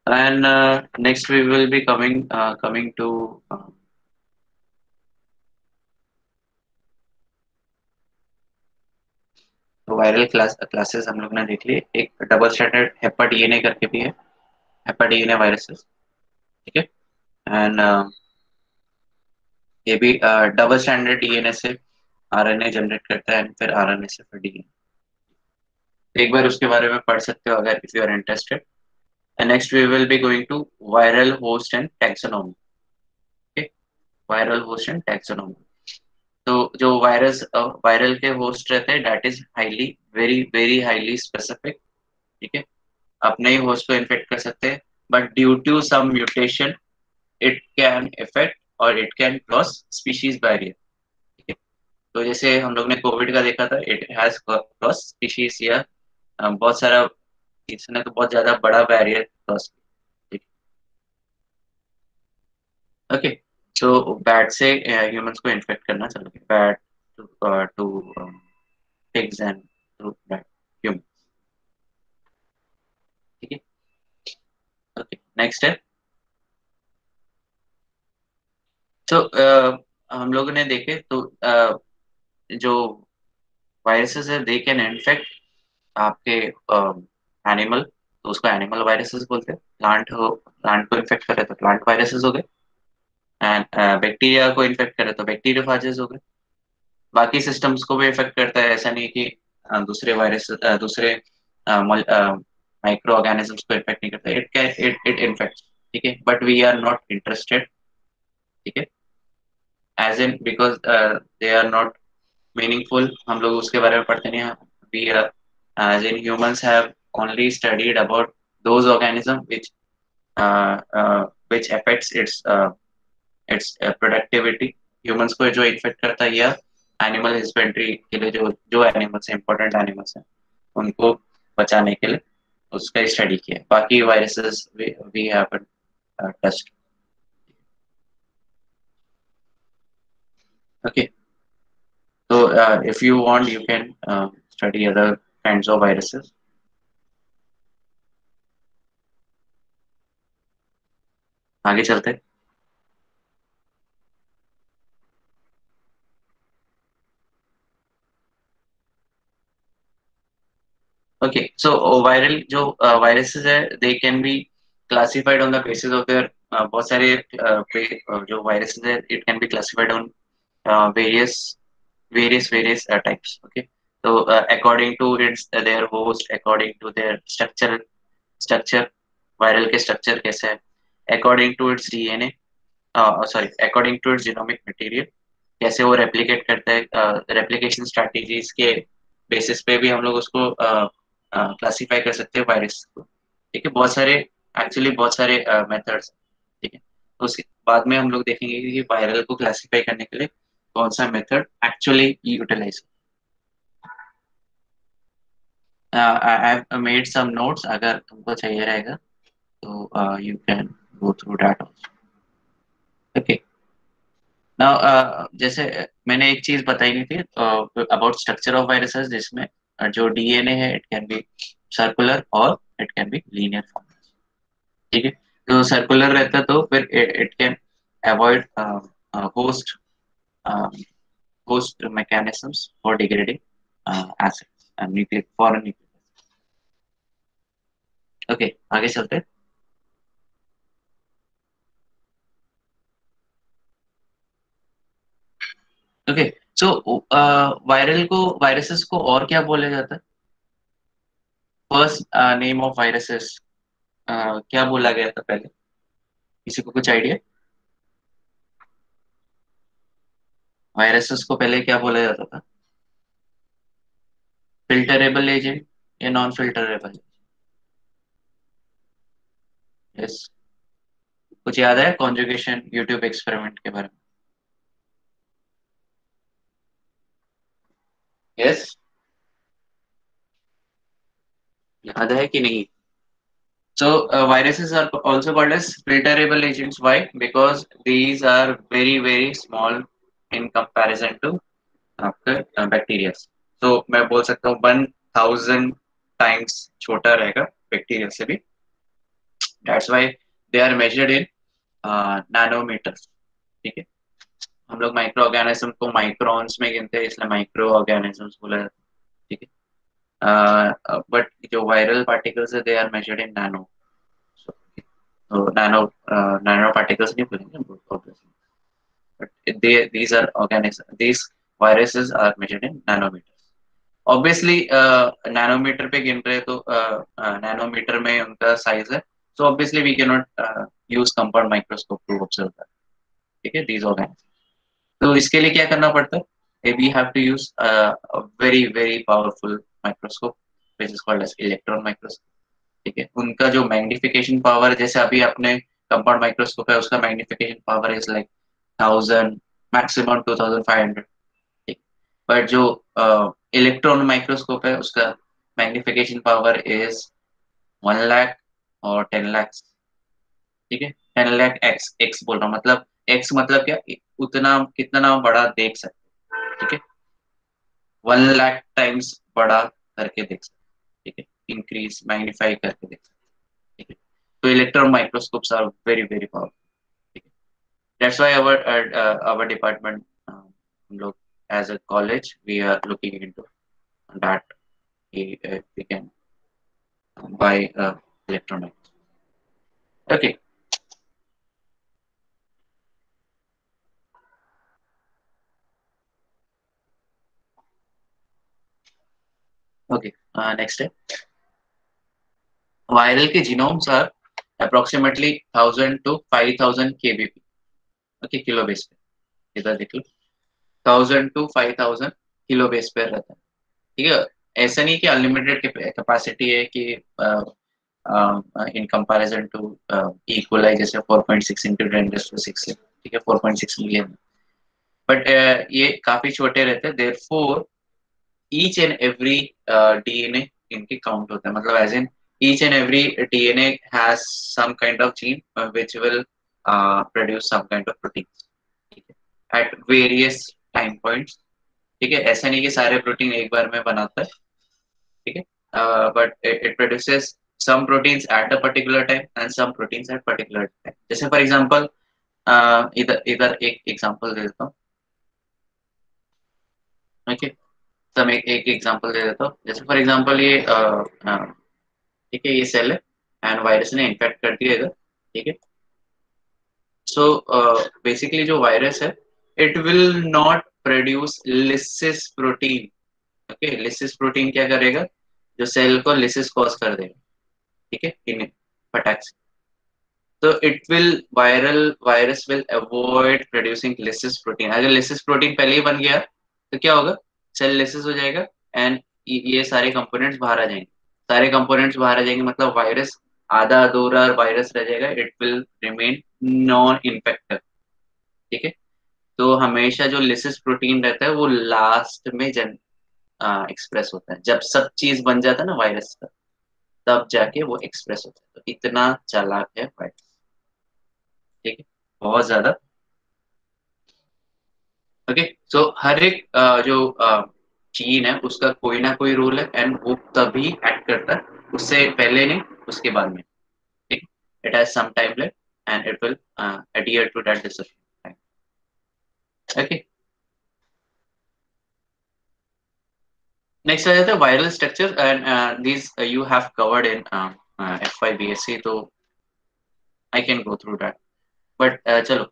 Speaker 1: And next we will be coming to viral classes हम लोग ने देख लिए। एक डबल स्टैंडर्ड हेपा डीएनए करके भी है, हेपा डीएनए वायरसेस। ठीक है। एंड ये भी डबल स्टैंडर्ड डीएनए से आरएनए जनरेट करता है, and फिर आरएनए से फिर डीएनए। एक बार उसके बारे में पढ़ सकते हो अगर if you are interested. And next we will be going to viral host and taxonomy. ठीक। Viral host and taxonomy. तो जो वायरल के होस्ट रहते हैं that is highly very very highly specific. ठीक है। अपने ही होस्ट को इन्फेक्ट कर सकते हैं, but due to some mutation it can effect और it can cross species barrier. ठीक है। तो जैसे हम लोग ने कोविड का देखा था, इट हैज क्रॉस स्पीशीज या बहुत सारा, इसने तो बहुत ज्यादा बड़ा बैरियर क्रॉस। ठीक है। ओके। तो बैट से ह्यूमंस को इन्फेक्ट करना चलो, bat to pigs and through bat human. ठीक है। ओके, नेक्स्ट है। तो हम लोगों ने देखे तो जो वायरसेस है दे कैन इन्फेक्ट आपके एनिमल, तो उसको एनिमल वायरसेस बोलते हैं। प्लांट को इन्फेक्ट करे तो प्लांट वायरसेस हो गए। एंड बैक्टीरिया को इन्फेक्ट करे तो बैक्टीरियोफाजेस हो गए। बाकी सिस्टम्स को भी इफेक्ट करता है, ऐसा नहीं कि दूसरे वायरस दूसरे माइक्रो ऑर्गेनिजम्स को इन्फेक्ट नहीं करता। It can it infect. ठीक है, but we are not interested. ठीक है। As in because they are not meaningful, हम लोग उसके बारे में पढ़ते नहीं हैं। We as in humans have only studied about those organism which affects its productivity. Humans को जो इन्फेक्ट करता है या एनिमल हस्बेंड्री के लिए जो जो एनिमल्स इंपॉर्टेंट एनिमल्स हैं उनको बचाने के लिए उसका स्टडी किया है। बाकी viruses we have touched. Okay. तो if you want you can study other kinds of viruses. आगे चलते हैं। ओके, सो वायरल जो वायरसेस है they can be classified on the basis of their बहुत सारे जो वायरसेस है it can be classified on various various types. Okay, so according to its their host, according to their structure, viral के structure कैसे है, according to its DNA, sorry, according to its genomic material, कैसे वो replicate करता है, replication strategies के basis पे भी हम लोग उसको classify कर सकते हैं वायरस को। ठीक है, बहुत सारे एक्चुअली बहुत सारे मेथड्स। ठीक है। तो उसके बाद में हम लोग देखेंगे कि वायरल को क्लासिफाई करने के लिए कौन सा method actually utilize. I have made some notes, अगर तुमको चाहिए रहेगा तो you can go through that also. Okay. Now जैसे मैंने एक चीज बताई नहीं थी अबाउट स्ट्रक्चर ऑफ वायरसेस, जिसमें जो डीएनए है इट कैन बी सर्कुलर और it can be linear form. ठीक है। तो सर्कुलर रहता तो फिर it can avoid host host mechanisms for degrading acids and nucleic foreign nucleic acids. Okay आगे चलते हैं. ओके सो वायरसेस को और क्या बोला जाता है. फर्स्ट नेम ऑफ वायरसेस क्या बोला गया था पहले, किसी को कुछ आइडिया. वायरसेस को पहले क्या बोला जाता था. फिल्टरेबल एजेंट या नॉन फिल्टरेबल. यस. कुछ याद है कॉन्जुगेशन यूट्यूब एक्सपेरिमेंट के बारे में. यस. याद है कि नहीं. So viruses are also called as filterable agents. Why? Because these are very very small in comparison to आपका बैक्टीरिया. तो मैं बोल सकता हूँ 1000 times छोटा रहेगा बैक्टीरिया से भी. That's why they are measured in nanometers. ठीक है. हम लोग माइक्रो ऑर्गेनिज्म को माइक्रोन्स में गिनते हैं इसलिए माइक्रो ऑर्गेनिजम्स बोला जाता है. ठीक है. बट जो वायरल पार्टिकल्स है they are measured in nano. So nano particles नहीं बोलेंगे obviously, but these are organisms. These viruses are measured in nanometers. Obviously nanometer पे गिन रहे तो nanometer में उनका size है. So obviously we cannot use compound microscope to observe that. ठीक है. These organisms. तो इसके लिए क्या करना पड़ता है. We have to use a very very powerful microscope which is called as electron microscope. ठीक है. उनका जो मैग्निफिकेशन पावर जैसे अभी अपने कंपाउंड माइक्रोस्कोप है उसका magnification power is like 1000 maximum 2500. ठीक. बट जो इलेक्ट्रॉन माइक्रोस्कोप है उसका मैग्निफिकेशन पावर इज 1 लाख और 10 लाख. ठीक है. 10 लाख एक्स एक्स बोल रहा हूँ मतलब एक्स मतलब क्या उतना कितना बड़ा देख सकते. ठीक है. 1 लाख टाइम्स बड़ा करके देख सकते. ठीक है. इंक्रीज मैग्नीफाई करके देख सकते. ठीक है. तो electron microscopes are very very powerful. ठीक है. दैट्स व्हाई our डिपार्टमेंट हम लोग as a college we are looking into that we can buy electron microscope. Okay. Okay. Next है वायरल के genomes are approximately 1000 to 5000 kbp. Okay kilo base पे इधर देख लो 1000 to 5000 kilo base पे रहता है. ठीक है. ऐसा नहीं कि अनलिमिटेड कैपेसिटी है कि इन कंपैरिजन टू इक्वलाई जैसे 4.6 into 10⁶. ठीक है. 4.6 मिलियन. बट ये काफी छोटे रहते हैं therefore each and every DNA इनके काउंट होता है मतलब as in each and every DNA has some kind of gene which will produce some kind of protein. ठीक है. At various time points. ठीक है. ऐसा नहीं कि सारे प्रोटीन एक बार में बनाता है. ठीक है. But it produces some proteins at a particular time and some proteins at particular time. जैसे फॉर एग्जांपल इधर इधर एक एग्जांपल दे देता हूँ. ओके. तो मैं एक एग्जांपल दे देता हूँ. जैसे फॉर एग्जांपल ये ठीक है ये सेल है एंड वायरस ने इन्फेक्ट कर दिया इधर. ठीक है. सो बेसिकली जो वायरस है it will not produce lysis protein. Okay. Lysis protein क्या करेगा जो सेल को लिसिस कॉज कर देगा. ठीक है. इन फटाक से. तो it will virus will avoid producing lysis protein. अगर लिसिस प्रोटीन पहले ही बन गया तो क्या होगा सेल लिसिस हो जाएगा एंड ये सारे कंपोनेंट्स बाहर आ जाएंगे. सारे कंपोनेंट्स बाहर आ जाएंगे मतलब वायरस आधा अधूरा वायरस रह जाएगा. It will remain non infective. ठीक है. तो हमेशा जो लिसिस प्रोटीन रहता है वो लास्ट में एक्सप्रेस होता है जब सब चीज बन जाता है ना वायरस का तब जाके वो एक्सप्रेस होता है. तो इतना चालाक है वायरस. ठीक है. बहुत ज्यादा. ओके. सो हर एक जो जीन है उसका कोई ना कोई रोल है एंड वो तभी एक्ट करता है उससे पहले नहीं उसके बाद में. ठीक. It has some time left and it will adhere to that decision. Okay. Next आ जाता है viral structure and these you have covered in F5 BSc, तो I can go through that, but चलो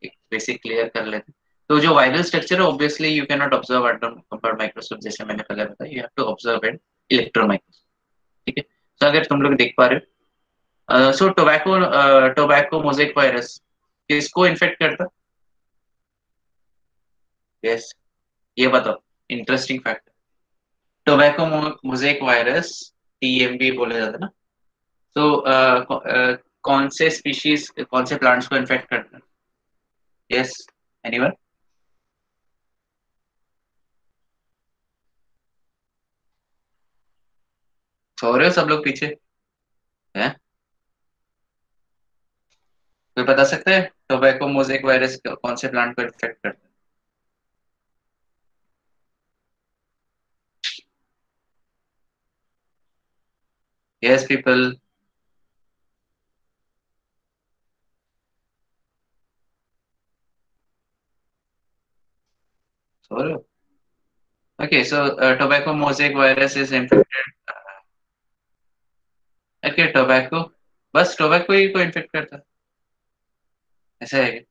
Speaker 1: एक बेसिक क्लियर कर लेते हैं। तो जो वायरल स्ट्रक्चर है obviously you can not observe at compared microscope, जैसे मैंने पहले बताया, you have to observe at electron microscope. ठीक है, तो अगर तुम लोग देख पा रहे हो, सो टोबैको मोज़ेक वायरस किसको इन्फेक्ट करता है? यस, ये बताओ, interesting fact. Tobacco mosaic virus, TMV बोला जाता है ना, तो कौन से स्पीशीज, कौन से प्लांट्स को इन्फेक्ट करता है? Yes, anyone? सो रहे हो सब लोग पीछे हैं? कोई बता सकता है टोबैको मोज़ेक वायरस कौन से प्लांट को इन्फेक्ट करता है? यस पीपल, सो रहे हो? Okay, so tobacco mosaic virus is infected. Okay, tobacco, बस टोबैको ही को इन्फेक्ट करता है, ऐसा है क्या?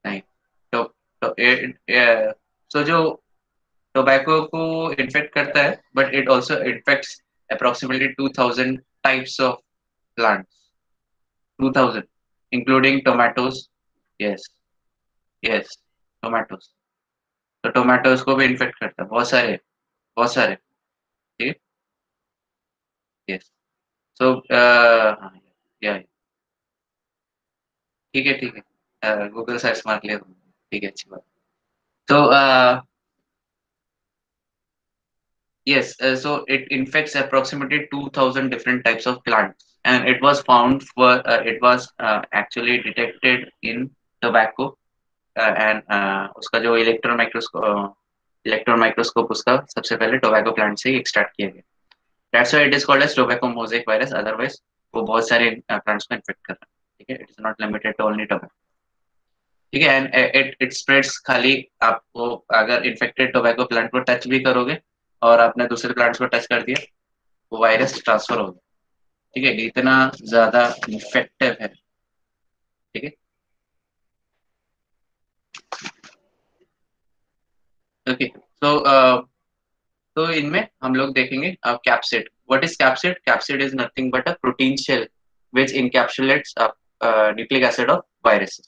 Speaker 1: नहीं, तो सो जो टोबैको को इन्फेक्ट करता है, but it also infects approximately 2000 types of plants, 2000 including tomatoes. Yes, yes, tomatoes, तो टोमेटोज को भी इन्फेक्ट करता है, बहुत सारे, बहुत सारे। ठीक है, यस, सो हाँ, या ठीक है, ठीक है, गूगल सर्च मार लिया तुमने। ठीक है, अच्छी बात। तो yes, so it infects approximately 2000 different types of plants, and it was found for it was actually detected in tobacco, and उसका जो इलेक्ट्रॉन माइक्रोस्कोप उसका सबसे पहले टोबैको प्लांट से ही एक्सट्रैक्ट किया गया। That's why it is called as tobacco mosaic virus, otherwise वो बहुत सारे प्लांट्स को इन्फेक्ट कर रहा है। ठीक है, it is not limited to only tobacco. ठीक है, एंड इट स्प्रेड्स, खाली आपको अगर इन्फेक्टेड टोबैको प्लांट को टच भी करोगे और आपने दूसरे प्लांट्स को टच कर दिया, वो वायरस ट्रांसफर हो गया। ठीक है, इतना ज्यादा इफेक्टिव है। ठीक है, ओके, तो तो इनमें हम लोग देखेंगे capsid. What is capsid? Capsid is nothing but a protein shell which encapsulates nucleic acid of viruses.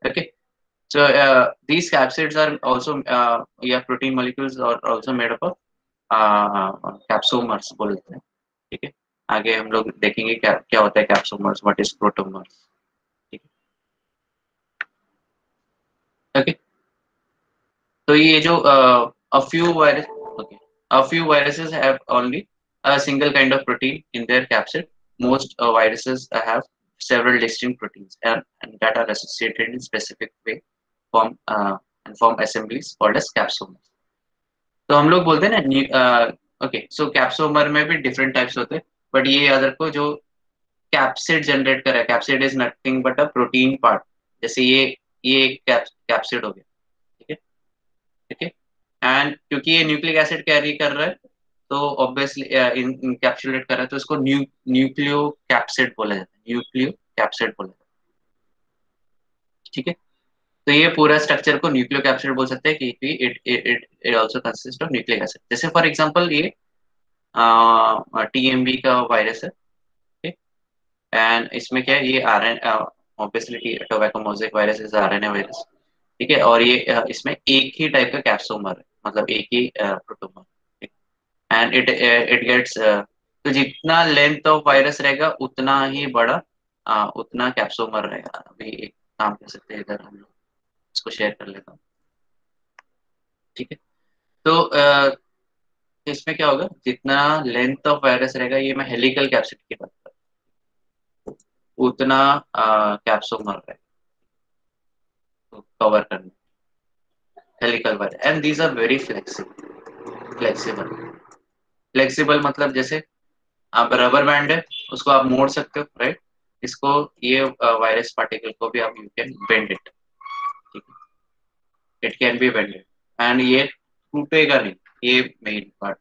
Speaker 1: Okay, so these capsids are also yeah, protein molecules are also made up of capsomeres बोलते हैं। ठीक है, आगे हम लोग देखेंगे क्या क्या होता है कैप्सोमर्स, व्हाट इज प्रोटोमर्स। ठीक है, ओके, तो ये जो a few virus, okay, a few viruses have only a single kind of protein in their capsid. Most viruses have several distinct proteins, and that are associated in specific way, form and form assemblies called as capsomers. तो हम लोग बोलते हैं ना, okay, सो कैप्सोमर में भी different types होते हैं, बट ये याद रखो, जो कैप्सिड जनरेट कर रहा है, capsid is nothing but a protein part. जैसे ये एक कैप्सिड हो गया। ठीक है, ठीक है, एंड क्योंकि ये न्यूक्लिक एसिड कैरी कर रहा है, तो ऑब्वियसली इनकैप्सुलेट कर रहा है, तो इसको न्यूक्लियो कैप्सिड बोला जाता है, न्यूक्लियो कैप्सिड बोला जाता है। ठीक है, तो ये पूरा स्ट्रक्चर को न्यूक्लियो कैप्सिड बोल सकते हैं, क्योंकि it it it also consist of nucleic acid. जैसे फॉर एग्जांपल ये TMV का वायरस है। ठीक, एंड इसमें क्या है, ये RN obviously tobacco mosaic virus is RNA virus. ठीक है, और ये इसमें एक ही टाइप का कैप्सोमर है, मतलब एक ही प्रोटोमर। एंड इट गेट्स, तो जितना लेंथ ऑफ वायरस रहेगा उतना ही बड़ा उतना कैप्सोमर रहेगा। अभी एक काम कर सकते हैं, इधर हम लोग इसको शेयर कर लेता हूँ। ठीक है, तो इसमें क्या होगा, जितना लेंथ ऑफ वायरस रहेगा, ये मैं हेलिकल कैप्सिड की बात कर रहा हूँ, उतना कैप्सोमर रहेगा तो कवर करना, helical virus. And these are very flexible, flexible, flexible मतलब जैसे आप रबर बैंड है, उसको आप मोड़ सकते हो, राइट? इसको, ये वायरस पार्टिकल को भी आप यू कैन बेंड इट। ठीक है, it can B bended, and ये टूटेगा नहीं, ये मेन पार्ट।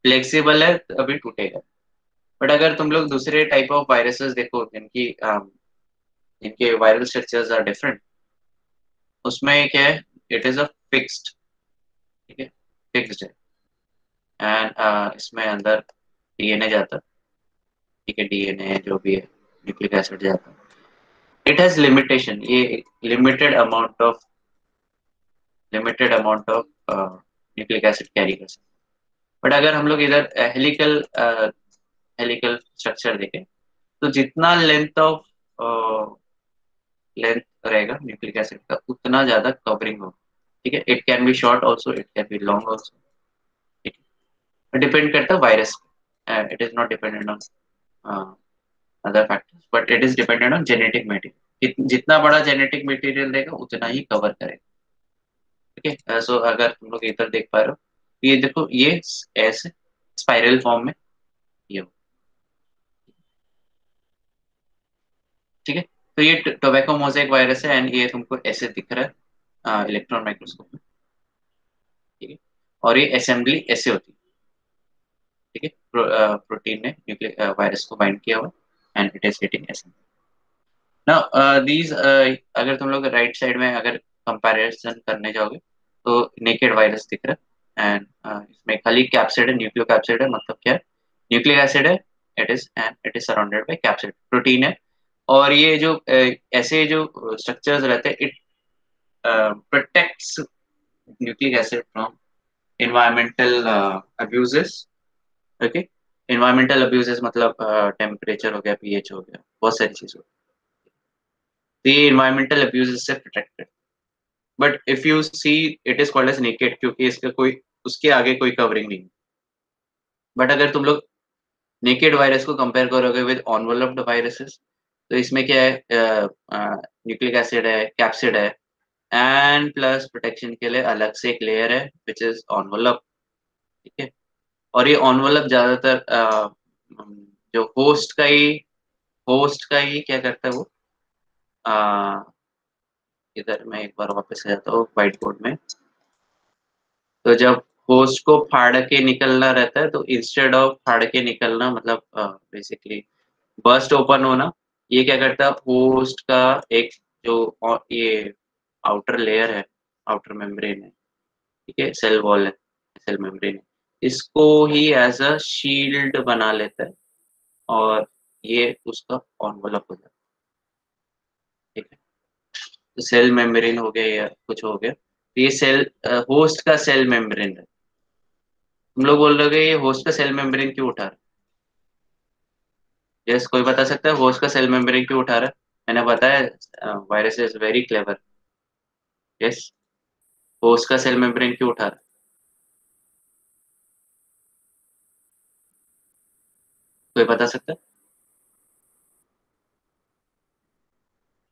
Speaker 1: फ्लेक्सिबल है तो अभी टूटेगा। बट अगर तुम लोग दूसरे टाइप ऑफ वायरसेस देखो जिनकी इनके वायरल स्ट्रक्चर्स आर डिफरेंट, उसमें क्या है, इट इज अ फिक्स्ड, ठीक है, फिक्स्ड है। एंड इसमें अंदर डीएनए जाता है, ठीक है, डीएनए जो भी है, न्यूक्लिक एसिड जाता है। इट हैज लिमिटेशन, ये limited amount of nucleic acid carry कर सकते। बट अगर हम लोग इधर हेलिकल स्ट्रक्चर देखें, तो जितना लेंथ रहेगा न्यूक्लिक एसिड का, उतना ज्यादा कवरिंग होगा, ठीक है। It can B short also, it can B long also, ठीक है, डिपेंड करता है virus. It is not dependent on other factors, but it is dependent on genetic material. जितना बड़ा जेनेटिक मटेरियल रहेगा उतना ही कवर करेगा, ठीक है। सो अगर तुम लोग इधर देख पा रहे हो, ये देखो, ये ऐसे स्पाइरल फॉर्म में ये हो, ठीक है। तो ये टोबैको मोज़ेक वायरस है, एंड ये तुमको ऐसे दिख रहा है इलेक्ट्रॉन माइक्रोस्कोप में, ठीक है। और ये असेंबली ऐसे होती है, ठीक है। प्रोटीन ने न्यूक्लिक वायरस को बाइंड किया हुआ, and it is hitting assembly. ना दीज अगर तुम लोग राइट साइड में अगर कंपैरिजन करने जाओगे, तो नेकेड वायरस दिख रहा है, एंड इसमें खाली कैप्सिड है, न्यूक्लियो कैप्सिड है। मतलब क्या है, न्यूक्लिक एसिड है, it is surrounded by capsid, protein है। और ये जो ऐसे जो स्ट्रक्चर्स रहते हैं, it protects nucleic acid from environmental abuses, okay. Environmental abuses मतलब टेम्परेचर हो गया, पीएच हो गया, बहुत सारी चीज हो गई, तो ये इन्वायरमेंटल अब्यूजेस से protected. But if you see, it is called as naked, क्योंकि इसका कोई, उसके आगे कोई कवरिंग नहीं। बट अगर तुम लोग नेकेड वायरस को कंपेयर करोगे विद ऑनवेलप्ड वायरसेस, तो इसमें क्या है, न्यूक्लिक एसिड है, कैप्सिड है, एंड प्लस प्रोटेक्शन के लिए अलग से एक लेयर है विच इज ऑनवेलप, ठीक है। और ये ऑनवेलप ज्यादातर जो होस्ट का ही क्या करता है वो, अ, इधर मैं एक बार वापस आ जाता हूँ व्हाइट बोर्ड में। तो जब होस्ट को फाड़ के निकलना रहता है, तो इंस्टेड ऑफ फाड़ के निकलना, मतलब बेसिकली बर्स्ट ओपन होना, ये क्या करता है, होस्ट का एक जो ये आउटर लेयर है, आउटर मेम्ब्रेन है, ठीक है, सेल वॉल है, सेल मेम्ब्रेन है, इसको ही एज अ शील्ड बना लेता है, और ये उसका ऑनवेलप हो जाता है, ठीक है। तो सेल मेम्ब्रेन हो गया या कुछ हो गया, तो ये सेल होस्ट का सेल मेम्ब्रेन है। तुम लोग बोल रहे हो ये होस्ट का सेल मेम्ब्रेन क्यों उठा रहा है? यस, कोई बता सकता है होस्ट का सेल मेम्ब्रेन क्यों उठा रहा है? मैंने बताया virus is very clever. Yes, host का सेल मेम्ब्रेन क्यों उठा रहा है? कोई बता सकता है?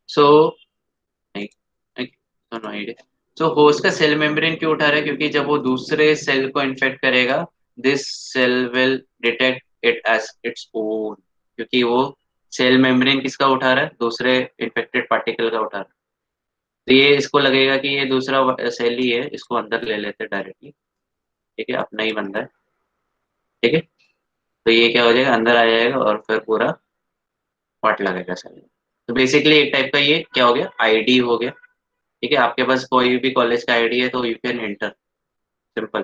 Speaker 1: सो नहीं, नो आइडिया। सो होस्ट का सेल मेम्ब्रेन क्यों उठा रहा है? क्योंकि जब वो दूसरे सेल को इन्फेक्ट करेगा, this cell will detect it as its own, क्योंकि वो सेल मेम्ब्रेन किसका उठा रहा है, दूसरे इन्फेक्टेड पार्टिकल का उठा रहा है। तो ये इसको लगेगा कि ये दूसरा सेल ही है, इसको अंदर ले लेते डायरेक्टली, ठीक है, अपना ही बंदा है, ठीक है। तो ये क्या हो जाएगा, अंदर आ जाएगा और फिर पूरा पट लगेगा सेल। तो बेसिकली एक टाइप का ये क्या हो गया, आईडी हो गया, ठीक है। आपके पास कोई भी कॉलेज का आईडी है तो यू कैन एंटर, सिंपल।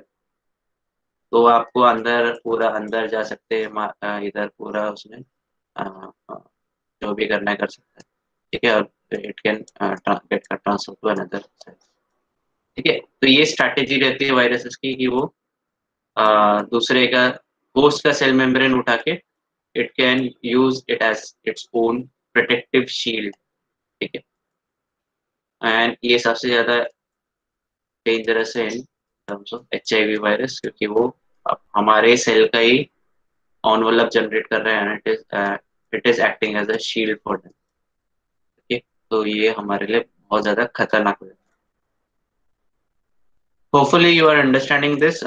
Speaker 1: तो आपको अंदर, पूरा अंदर जा सकते हैं, इधर पूरा उसमें अ, अ, जो भी करना है कर सकता है, ठीक है। और it can get transfer to another, ठीक है। तो ये स्ट्रैटेजी रहती है वायरसेस की कि वो दूसरे का, होस्ट का सेल मेम्ब्रेन उठा के it can use it as its own protective shield, ठीक है। एंड ये सबसे ज्यादा डेंजरस है in terms of HIV virus, क्योंकि वो हमारे सेल का ही ऑनवेलप जनरेट कर रहे हैं, it is acting as a shield for them, ठीक है। तो ये हमारे लिए बहुत ज्यादा खतरनाक हो जाता है। Hopefully you are understanding this.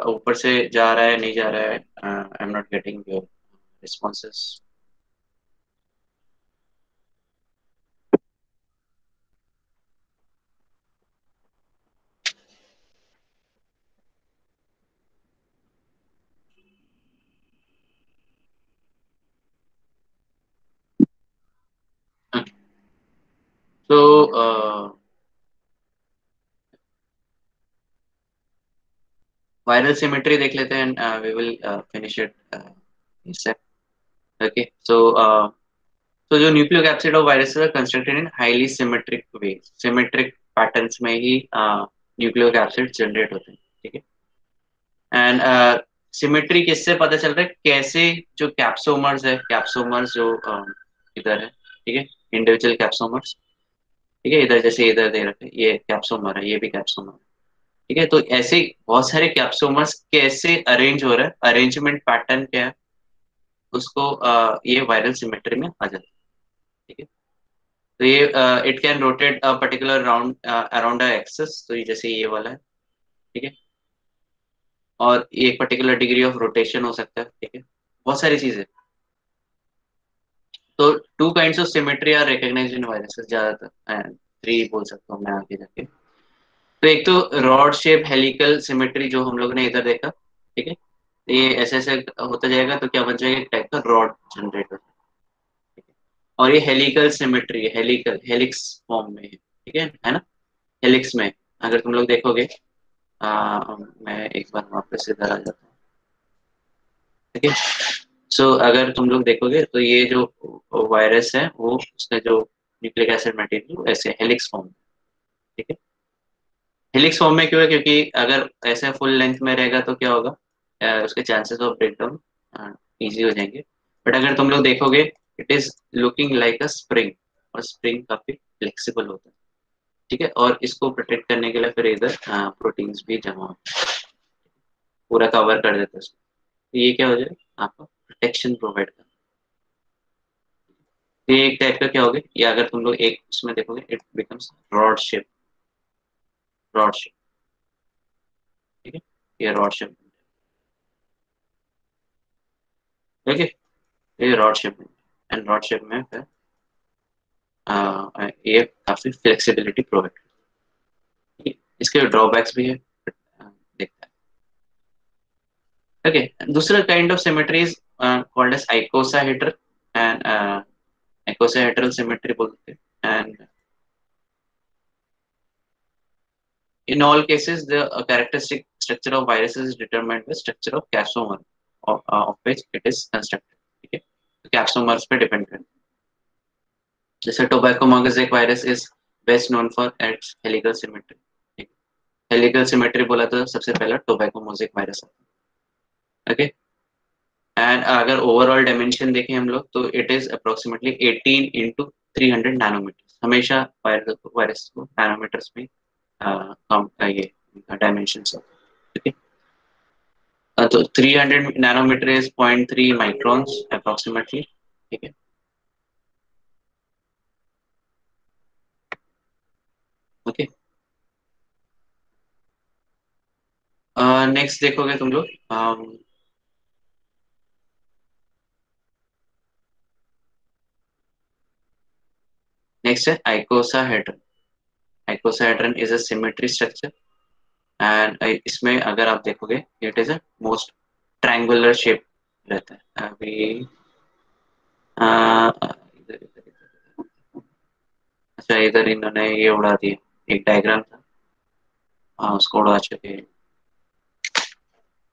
Speaker 1: ऊपर से जा रहा है, नहीं जा रहा है, I am not getting your responses. तो वायरल सिमेट्री देख लेते हैं, we will finish it. Okay, so जो nucleocapsid of viruses are constructed in highly symmetric way, symmetric patterns में ही न्यूक्लियोकैप्सिड जनरेट होते हैं, ठीक है। एंड सिमेट्री किससे पता चल रहा है, कैसे जो कैप्सोमर्स है, कैप्सोमर्स जो इधर है, ठीक है, इंडिविजुअल कैप्सोमर्स, ठीक है, इधर जैसे इधर दे रखे ये कैप्सोमर है, ये भी कैप्सोमर है, ठीक है। तो ऐसे बहुत सारे कैप्सोमर्स कैसे अरेंज हो रहा है, अरेंजमेंट पैटर्न क्या है, उसको ये वायरल सिमेट्री में आ जाता है, ठीक है। तो ये it can rotate a particular round around a axis, तो ये जैसे ये वाला है, ठीक है। और ये एक पर्टिकुलर डिग्री ऑफ रोटेशन हो सकता है, ठीक है, बहुत सारी चीजें। तो two kinds of symmetry are recognized in viruses, ज्यादातर थ्री बोल सकता हूँ मैं आगे जाके। तो एक तो रॉड शेप हेलिकल सिमेट्री जो हम लोग ने इधर देखा, ठीक है, तो ये ऐसे ऐसे होता जाएगा तो क्या बन जाएगा, एक टाइप का रॉड जनरेट होता है। और ये helical symmetry, helical helix form में है ना, हेलिक्स में। अगर तुम लोग देखोगे, मैं एक बार वापस इधर आ जाता हूँ, ठीक है। सो अगर तुम लोग देखोगे तो ये जो वायरस है वो उसका जो न्यूक्लिक एसिड मटेरियल ऐसे हेलिक्स फॉर्म, ठीक है। हेलिक्स फॉर्म में क्यों है, क्योंकि अगर ऐसे फुल लेंथ में रहेगा तो क्या होगा, उसके chances of break down easy हो जाएंगे। बट अगर तुम लोग देखोगे, it is looking like a spring, और स्प्रिंग काफी फ्लेक्सिबल होता है, ठीक है। और इसको प्रोटेक्ट करने के लिए फिर इधर प्रोटीन्स भी जमा होते हैं, पूरा कवर कर देता है उसको। तो ये क्या हो जाएगा, आपको प्रोटेक्शन प्रोवाइड कर। तो ये एक टाइप का क्या हो गया, या अगर तुम लोग एक उसमें देखोगे, it becomes rod shape, rod shape, ठीक है, ये रॉड शेप, ठीक है, ये रॉड शेप में। एंड रॉड शेप में फिर ये काफी फ्लेक्सिबिलिटी प्रोवाइड करती है। इसके ड्रॉबैक्स भी है, देखता है। ओके, दूसरा kind of symmetry is called as icosahedral, and icosahedral symmetry बोलते हैं। And in all cases, the characteristic structure of viruses is determined by structure of capsomer of which it is constructed, ठीक है। तो capsomeres पे depend करता है। जैसे tobacco mosaic virus is best known for its helical symmetry, ठीक है। Helical symmetry बोला तो सबसे पहला टोबैको मोज़ेक वायरस आता है, ओके। एंड अगर ओवरऑल डायमेंशन देखें हम लोग, तो it is approximately 18 into 300 nanometer, हमेशा वायरस को नैनोमीटर्स में काउंट का ये डायमेंशन होता है, ठीक है। तो 300 नैनोमीटर इज 0.3 माइक्रॉन्स अप्रोक्सीमेटली, ठीक है, ओके। नेक्स्ट देखोगे तुम लोग, नेक्स्ट है icosahedron. Icosahedron is a symmetry structure, and इसमें अगर आप देखोगे, it is a most triangular shape रहता है। अभी अच्छा, इधर इन्होंने ये उड़ा दिया, एक डायग्राम था, हाँ उसको उड़ा चुके हैं,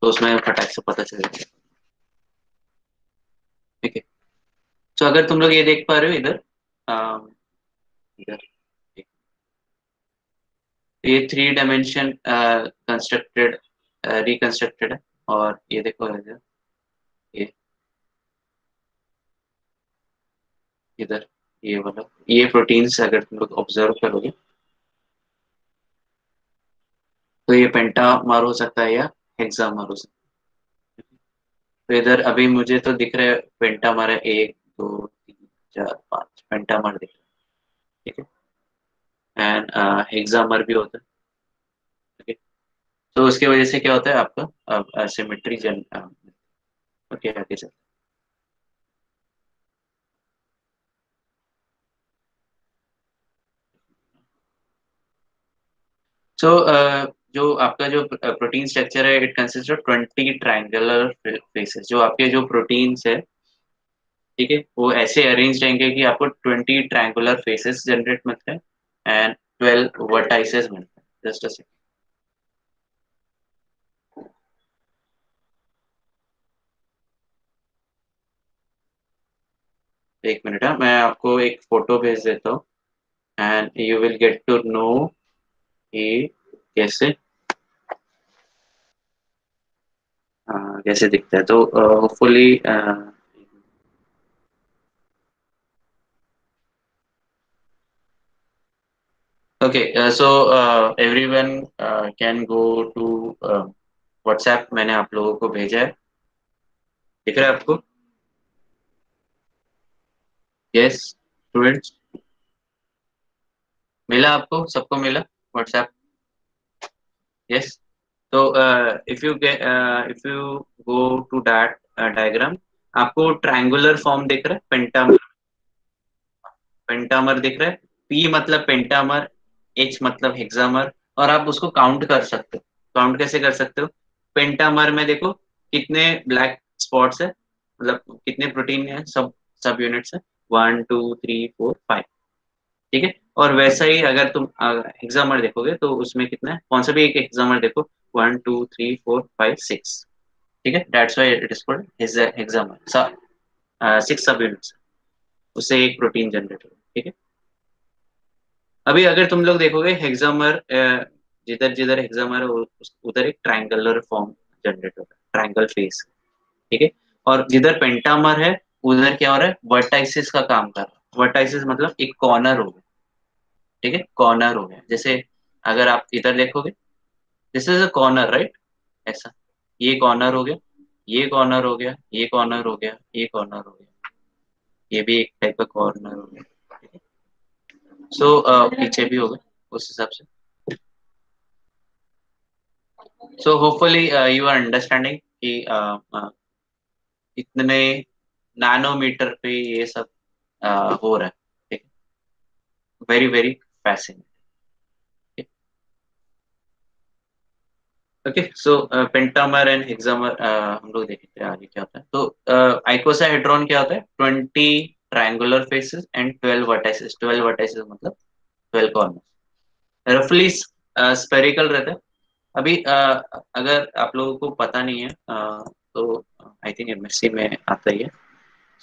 Speaker 1: तो उसमें फटाक से पता चल जाएगा, ठीक है। तो अगर तुम लोग ये देख पा रहे हो इधर, अम, इधर ये थ्री डायमेंशन कंस्ट्रक्टेड, रिकंस्ट्रक्टेड है। और ये देखो इधर, ये इधर, ये वाला, ये प्रोटीन्स अगर तुम लोग ऑब्जर्व करोगे, तो ये पेंटामर हो सकता है या हेक्सामर हो सकता है। तो इधर अभी मुझे तो दिख रहा है पेंटामर है, एक दो तीन चार पांच पेंटामर दिख रहा है, ठीक है। एंड हेक्सामर भी होता है, ठीक है। तो उसकी वजह से क्या होता है आपका सिमेट्री जन, ओके आगे चल। सो जो आपका जो प्रोटीन स्ट्रक्चर है, it consist of 20 triangular faces. जो आपके जो प्रोटीन्स है, ठीक है, वो ऐसे अरेंज रहेंगे कि आपको 20 ट्रायंगुलर फेसेस जनरेट मिलते हैं एंड 12 वर्टाइसेस मिलते हैं। जस्ट अ सेकंड, एक मिनट है, मैं आपको एक फोटो भेज देता हूँ and you will get to know कि कैसे कैसे दिखता है। तो hopefully okay, so everyone can go to WhatsApp, मैंने आप लोगों को भेजा है, दिख रहा है आपको? यस स्टूडेंट्स, मिला आपको, सबको मिला व्हाट्सएप? यस। तो if you go to that diagram, आपको ट्रायंगुलर फॉर्म दिख रहा है, पेंटामर, पेंटामर दिख रहा है। पी मतलब पेंटामर, एच मतलब हेक्सामर, और आप उसको काउंट कर सकते हो। काउंट कैसे कर सकते हो? पेंटामर में देखो कितने ब्लैक स्पॉट्स है, मतलब कितने प्रोटीन है, सब सब यूनिट्स है, 1 2 3 4 5। ठीक है, और वैसा ही अगर तुम हेक्सामर देखोगे तो उसमें कितना है, कौन सा भी एक हेक्सामर देखो, 1 2 3 4 5 6। ठीक है, that's why it is called हेक्सामर। 6 सब यूनिट्स, उससे एक प्रोटीन जनरेट होगा। ठीक है, अभी अगर तुम लोग देखोगे हेक्सामर, जिधर जिधर हेक्सामर है उधर एक ट्रायंगुलर फॉर्म जनरेट होगा, ट्रायंगल फेस। ठीक है, और जिधर पेंटामर है उधर क्या हो रहा है, वर्टाइसिस का काम कर रहा है। वर्टाइसिस मतलब एक कॉर्नर हो गया। ठीक है, कॉर्नर हो गया, जैसे अगर आप इधर देखोगे, this is a corner right, ऐसा, ये कॉर्नर हो गया, ये कॉर्नर हो गया, ये कॉर्नर हो गया, ये कॉर्नर हो गया, ये भी एक टाइप का कॉर्नर हो गया। सो पीछे भी होगा उस हिसाब से। So hopefully you are understanding कि इतने नैनोमीटर पे ये सब हो रहा है। ठीक है, very very fascinating. Okay, so pentamer and हेक्सामर हम लोग देखते हैं आगे क्या होता है। तो आइकोसाहेड्रॉन क्या होता है, 20 triangular faces and 12 vertices. 12 vertices मतलब 12 कॉर्नर, रफली स्फेरिकल रहता है। अभी अगर आप लोगों को पता नहीं है तो आई थिंक एमएससी में आता ही है।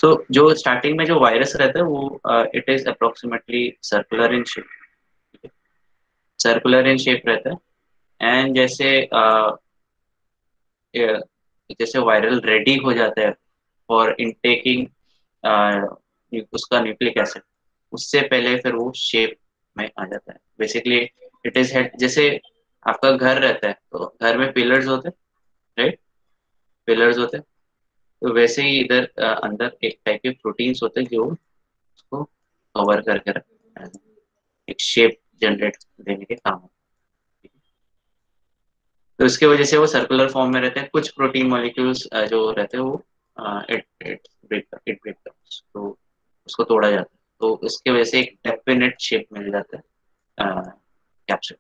Speaker 1: सो जो स्टार्टिंग में जो वायरस रहता है वो it is approximately circular in shape, circular in shape रहता है। एंड जैसे वायरल रेडी हो जाता है फॉर इनटेकिंग उसका न्यूक्लिक एसिड, उससे पहले फिर वो शेप में आ जाता है। बेसिकली इट इज हेड, जैसे आपका घर रहता है तो घर में पिलर्स होते हैं राइट, पिलर्स होते हैं, तो वैसे ही इधर अंदर एक टाइप के प्रोटीन्स होते हैं जो उसको कवर करके रखते हैं, एक शेप जनरेट देने के काम होते हैं। तो इसके वजह से वो सर्कुलर फॉर्म में रहते हैं। कुछ प्रोटीन मॉलिक्यूल्स जो रहते हैं वो इट इट ब्रेक तो उसको तोड़ा जाता है, तो इसके वजह से एक डेफिनेट शेप मिल जाता है कैप्सूल।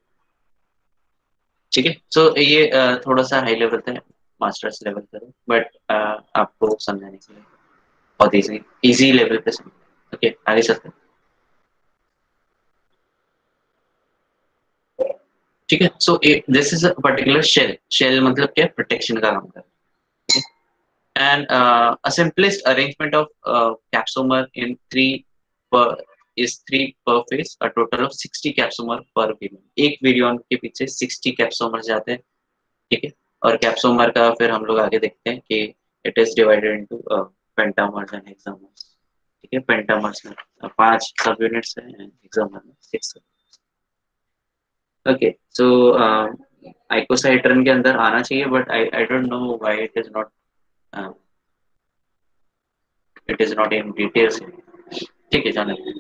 Speaker 1: ठीक है, सो ये थोड़ा सा हाई लेवल पे, मास्टर्स लेवल पे, बट आपको समझाने के लिए बहुत इजी इजी लेवल पे समझ। ओके, आगे चलते हैं। ठीक है, so this is a particular shell. Shell मतलब क्या, प्रोटेक्शन का काम करता है। And a simplest arrangement of capsomer in three per phase, a total of 60 capsomer per virion। एक विरियन के पीछे 60 कैप्सोमर जाते हैं। ठीक है, और कैप्सोमर का फिर हम लोग आगे देखते हैं कि it is divided into pentamers and hexamers. ठीक है, पेंटामर्स में 5 सब यूनिट्स हैं, हेक्सामर में 6। ओके, सो आइकोसाइट्रन के अंदर आना चाहिए, but I don't know why it is not in details. ठीक है, जाने दो।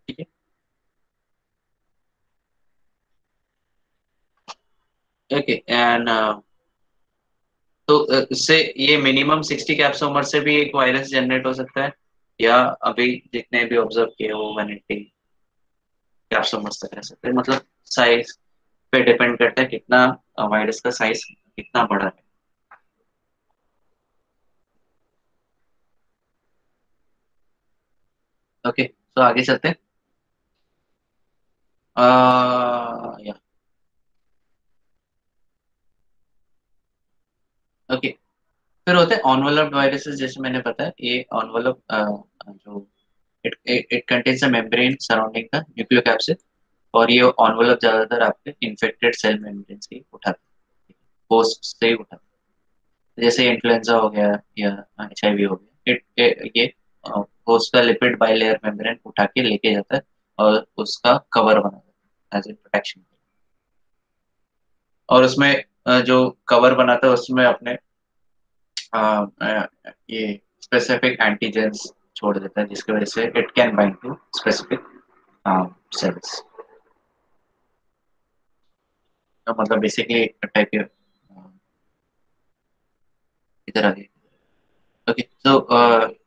Speaker 1: ठीक है, ओके एंड तो इससे ये मिनिमम 60 कैप्सोमर से भी एक वायरस जनरेट हो सकता है, या अभी जितने भी ऑब्जर्व किए वो 180 कैप्सोमर तक रह सकते हैं। मतलब साइज पे डिपेंड करता है कितना वायरस का साइज कितना बड़ा है। ओके, तो आगे चलते हैं। या ओके, फिर होते हैं ऑनवेलप वायरसेस। जैसे मैंने बताया, ये ऑनवेलप जो it contains a membrane surrounding the nucleocapsid, और ये ऑनवेलप ज्यादातर आपके इन्फेक्टेड सेल मेम्ब्रेन से ही उठाते हैं, होस्ट से ही उठाते हैं। जैसे इन्फ्लुएंजा हो गया या HIV हो गया, ये होस्ट का लिपिड बाइलेयर मेम्ब्रेन उठा के लेके जाता है और उसका कवर बना देता है एज ए प्रोटेक्शन। और उसमें जो कवर बनाता है उसमें अपने अ, ये स्पेसिफिक एंटीजेंस छोड़ देता है, जिसकी वजह से it can bind to specific cells. मतलब बेसिकली टाइप के इधर आ गए। Okay, so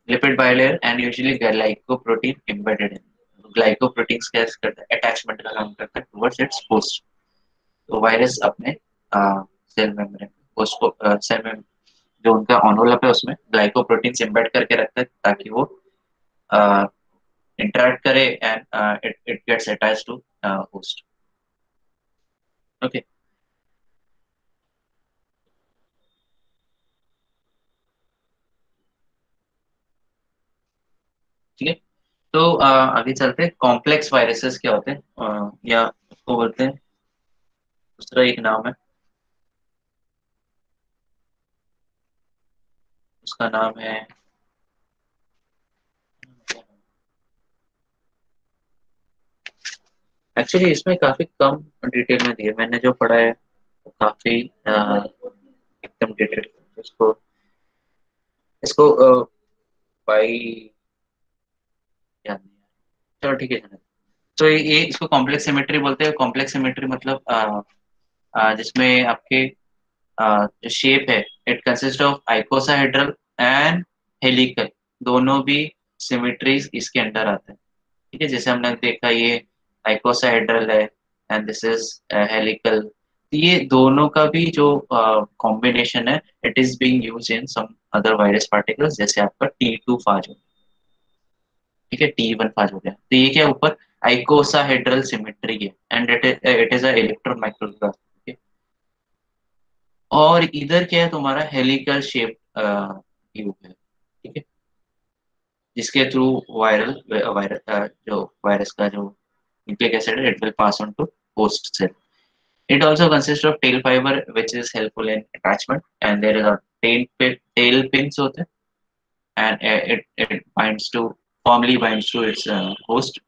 Speaker 1: lipid bilayer and usually glycoprotein embedded in. Glycoprotein क्या करता है, अटैचमेंट का काम करता है टुवर्ड्स इट्स होस्ट। तो वायरस अपने सेल मेम्ब्रेन होस्ट को सेल में जो उनका ऑनवलप है उसमें ग्लाइकोप्रोटीन एम्बेड करके रखता है, ताकि वो interact करे and it gets attached to host. Okay, ठीक है। तो आगे चलते हैं, कॉम्प्लेक्स वायरसेस क्या होते हैं, या उसको बोलते हैं, दूसरा एक नाम है, उसका नाम है, एक्चुअली इसमें काफी कम डिटेल में दिया, मैंने जो पढ़ा है वो काफी एकदम डिटेल। इसको इसको बाई याद नहीं है। चलो ठीक है। तो ये इसको कॉम्प्लेक्स सिमेट्री बोलते हैं। कॉम्प्लेक्स सिमेट्री मतलब जिसमें आपके जो शेप है, it consist of आइकोसाहेड्रल and helical, दोनों भी सिमेट्रीज इसके अंडर आते हैं। ठीक है, जैसे हमने देखा ये आइकोसाहेड्रल है एंड दिस इज हेलिकल। ये दोनों का भी जो कॉम्बिनेशन है, it is being used in some other virus particles, जैसे आपका T2 फाज हो गया, ठीक है, T1 फाज हो गया। तो ये क्या ऊपर आइकोसाहेड्रल सिमेट्री है and it is a electron micrograph. और इधर क्या है, तुम्हारा हेलिकल शेप ट्यूब है, ठीक है, जिसके थ्रू वायरल वायरस जो वायरस का जो न्यूक्लिक एसिड है, it will pass on to host cell. It also consists of tail fiber which is helpful in attachment, and there is a tail pins होते हैं, and it binds to firmly binds to its host।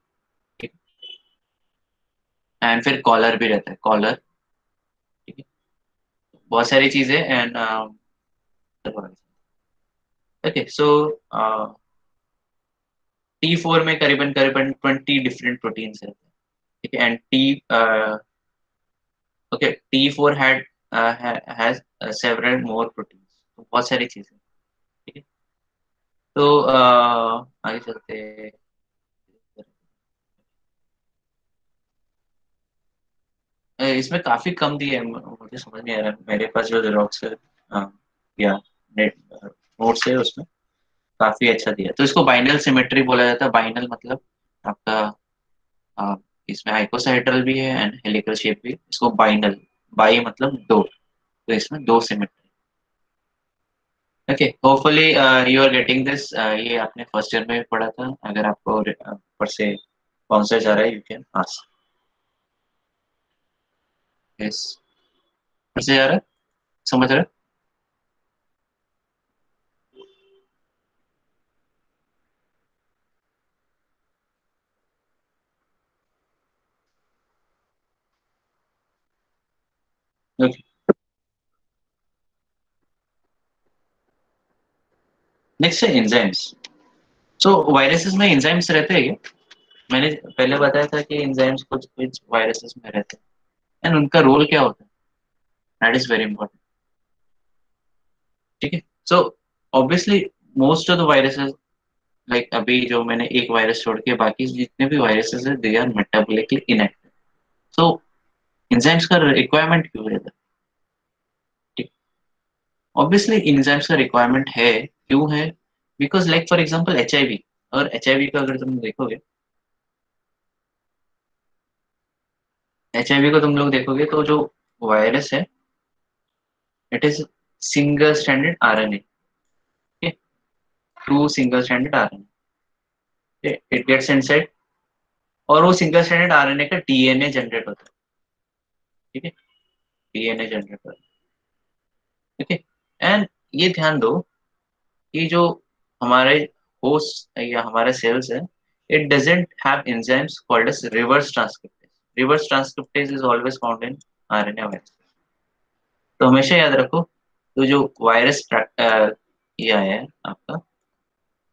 Speaker 1: And फिर collar भी रहता है, collar, ठीक है, बहुत सारी चीजें। एंड ओके, सो T4 में करीबन करीबन 20 डिफरेंट प्रोटीन्स रहते हैं, ठीक है। And T okay, T4 has several more proteins, तो बहुत सारी चीजें, ठीक है। तो आगे चलते हैं। इसमें काफी कम दिए है, मुझे समझ नहीं आ रहा, मेरे पास जो जेरोक्स है या नेट नोट्स है उसमें काफी अच्छा दिया है। तो इसको बाइनल सिमेट्री बोला जाता है। बाइनल मतलब आपका अ, इसमें आइकोसाहेड्रल भी है एंड हेलिकल शेप भी, इसको बाइनल, बाई मतलब दो, तो इसमें दो symmetry. Okay, hopefully you are getting this. ये आपने फर्स्ट ईयर में पढ़ा था। अगर आपको ऊपर से कौन सा जा रहा है, यू कैन आस्क। यस, ऊपर से जा रहा है, समझ रहा है? ओके, नेक्स्ट है एंजाइम्स। सो वायरसेस में एंजाइम्स रहते हैं क्या? मैंने पहले बताया था कि एंजाइम्स कुछ कुछ वायरसेस में रहते हैं, एंड उनका रोल क्या होता है, दैट इज वेरी इंपॉर्टेंट, ठीक है। So obviously most of the viruses, like अभी जो मैंने एक वायरस छोड़ के बाकी जितने भी वायरसेस है, they are metabolically inactive. So enzymes का रिक्वायरमेंट क्यों रहता है, ठीक, ऑब्वियसली एंजाइम्स का रिक्वायरमेंट है, क्यों है, because like for example HIV,
Speaker 3: और HIV का अगर तुम देखोगे, HIV को तुम लोग देखोगे तो जो वायरस है, it is single stranded RNA, to single stranded RNA, it gets inside, और वो सिंगल स्ट्रैंडेड RNA का DNA जनरेट होता है, ठीक है, DNA जनरेट होता है, ठीक है। एंड ये ध्यान दो कि जो हमारे होस्ट या हमारे सेल्स है, it doesn't have enzymes called as reverse transcriptase. Reverse transcriptase is always found in RNA virus. तो हमेशा याद रखो, तो जो वायरस ये आया है आपका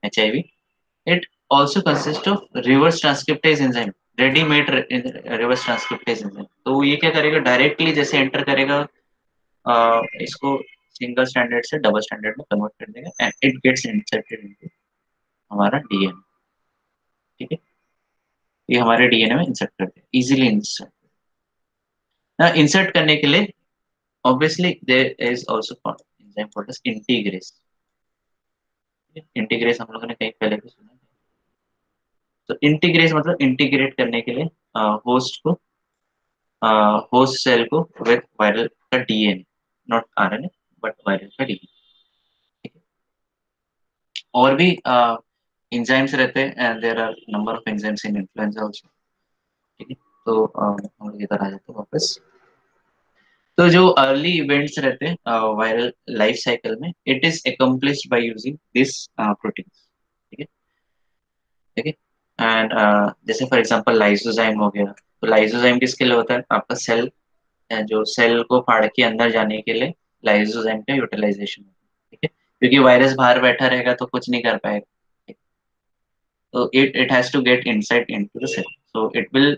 Speaker 3: HIV, it also consists of reverse transcriptase enzyme, ready-made reverse transcriptase enzyme। तो ये क्या करेगा, डायरेक्टली जैसे एंटर करेगा इसको सिंगल स्टैंडर्ड से डबल स्टैंडर्ड में कन्वर्ट कर देगा, and it gets inserted into हमारा DNA, ठीक है। ये हमारे DNA में इंसर्ट कर देगा, इजीली इंसर्ट। इंसर्ट करने के लिए obviously there is also enzyme called as integrase. Integrase हम लोगों ने कहीं पहले भी सुना है। तो इंटीग्रेस मतलब इंटीग्रेट करने के लिए होस्ट को, होस्ट सेल को विद वायरल का DNA, not RNA but viral का DNA, ठीक है। और भी एंजाइम्स रहते हैं, there are number of enzymes in influenza also, ठीक है। तो हम लोग इधर आ जाते हैं वापस। तो जो अर्ली इवेंट्स रहते हैं वायरल लाइफ साइकिल में, it is accomplished by using this protein, ठीक है, ठीक है। एंड जैसे फॉर एग्जांपल लाइसोजाइम हो गया। तो लाइसोजाइम किसके लिए होता है, आपका सेल, जो सेल को फाड़ के अंदर जाने के लिए लाइसोजाइम का यूटिलाइजेशन, ठीक है, क्योंकि वायरस बाहर बैठा रहेगा तो कुछ नहीं कर पाएगा, ठीक? तो it has to get inside into the cell, so it will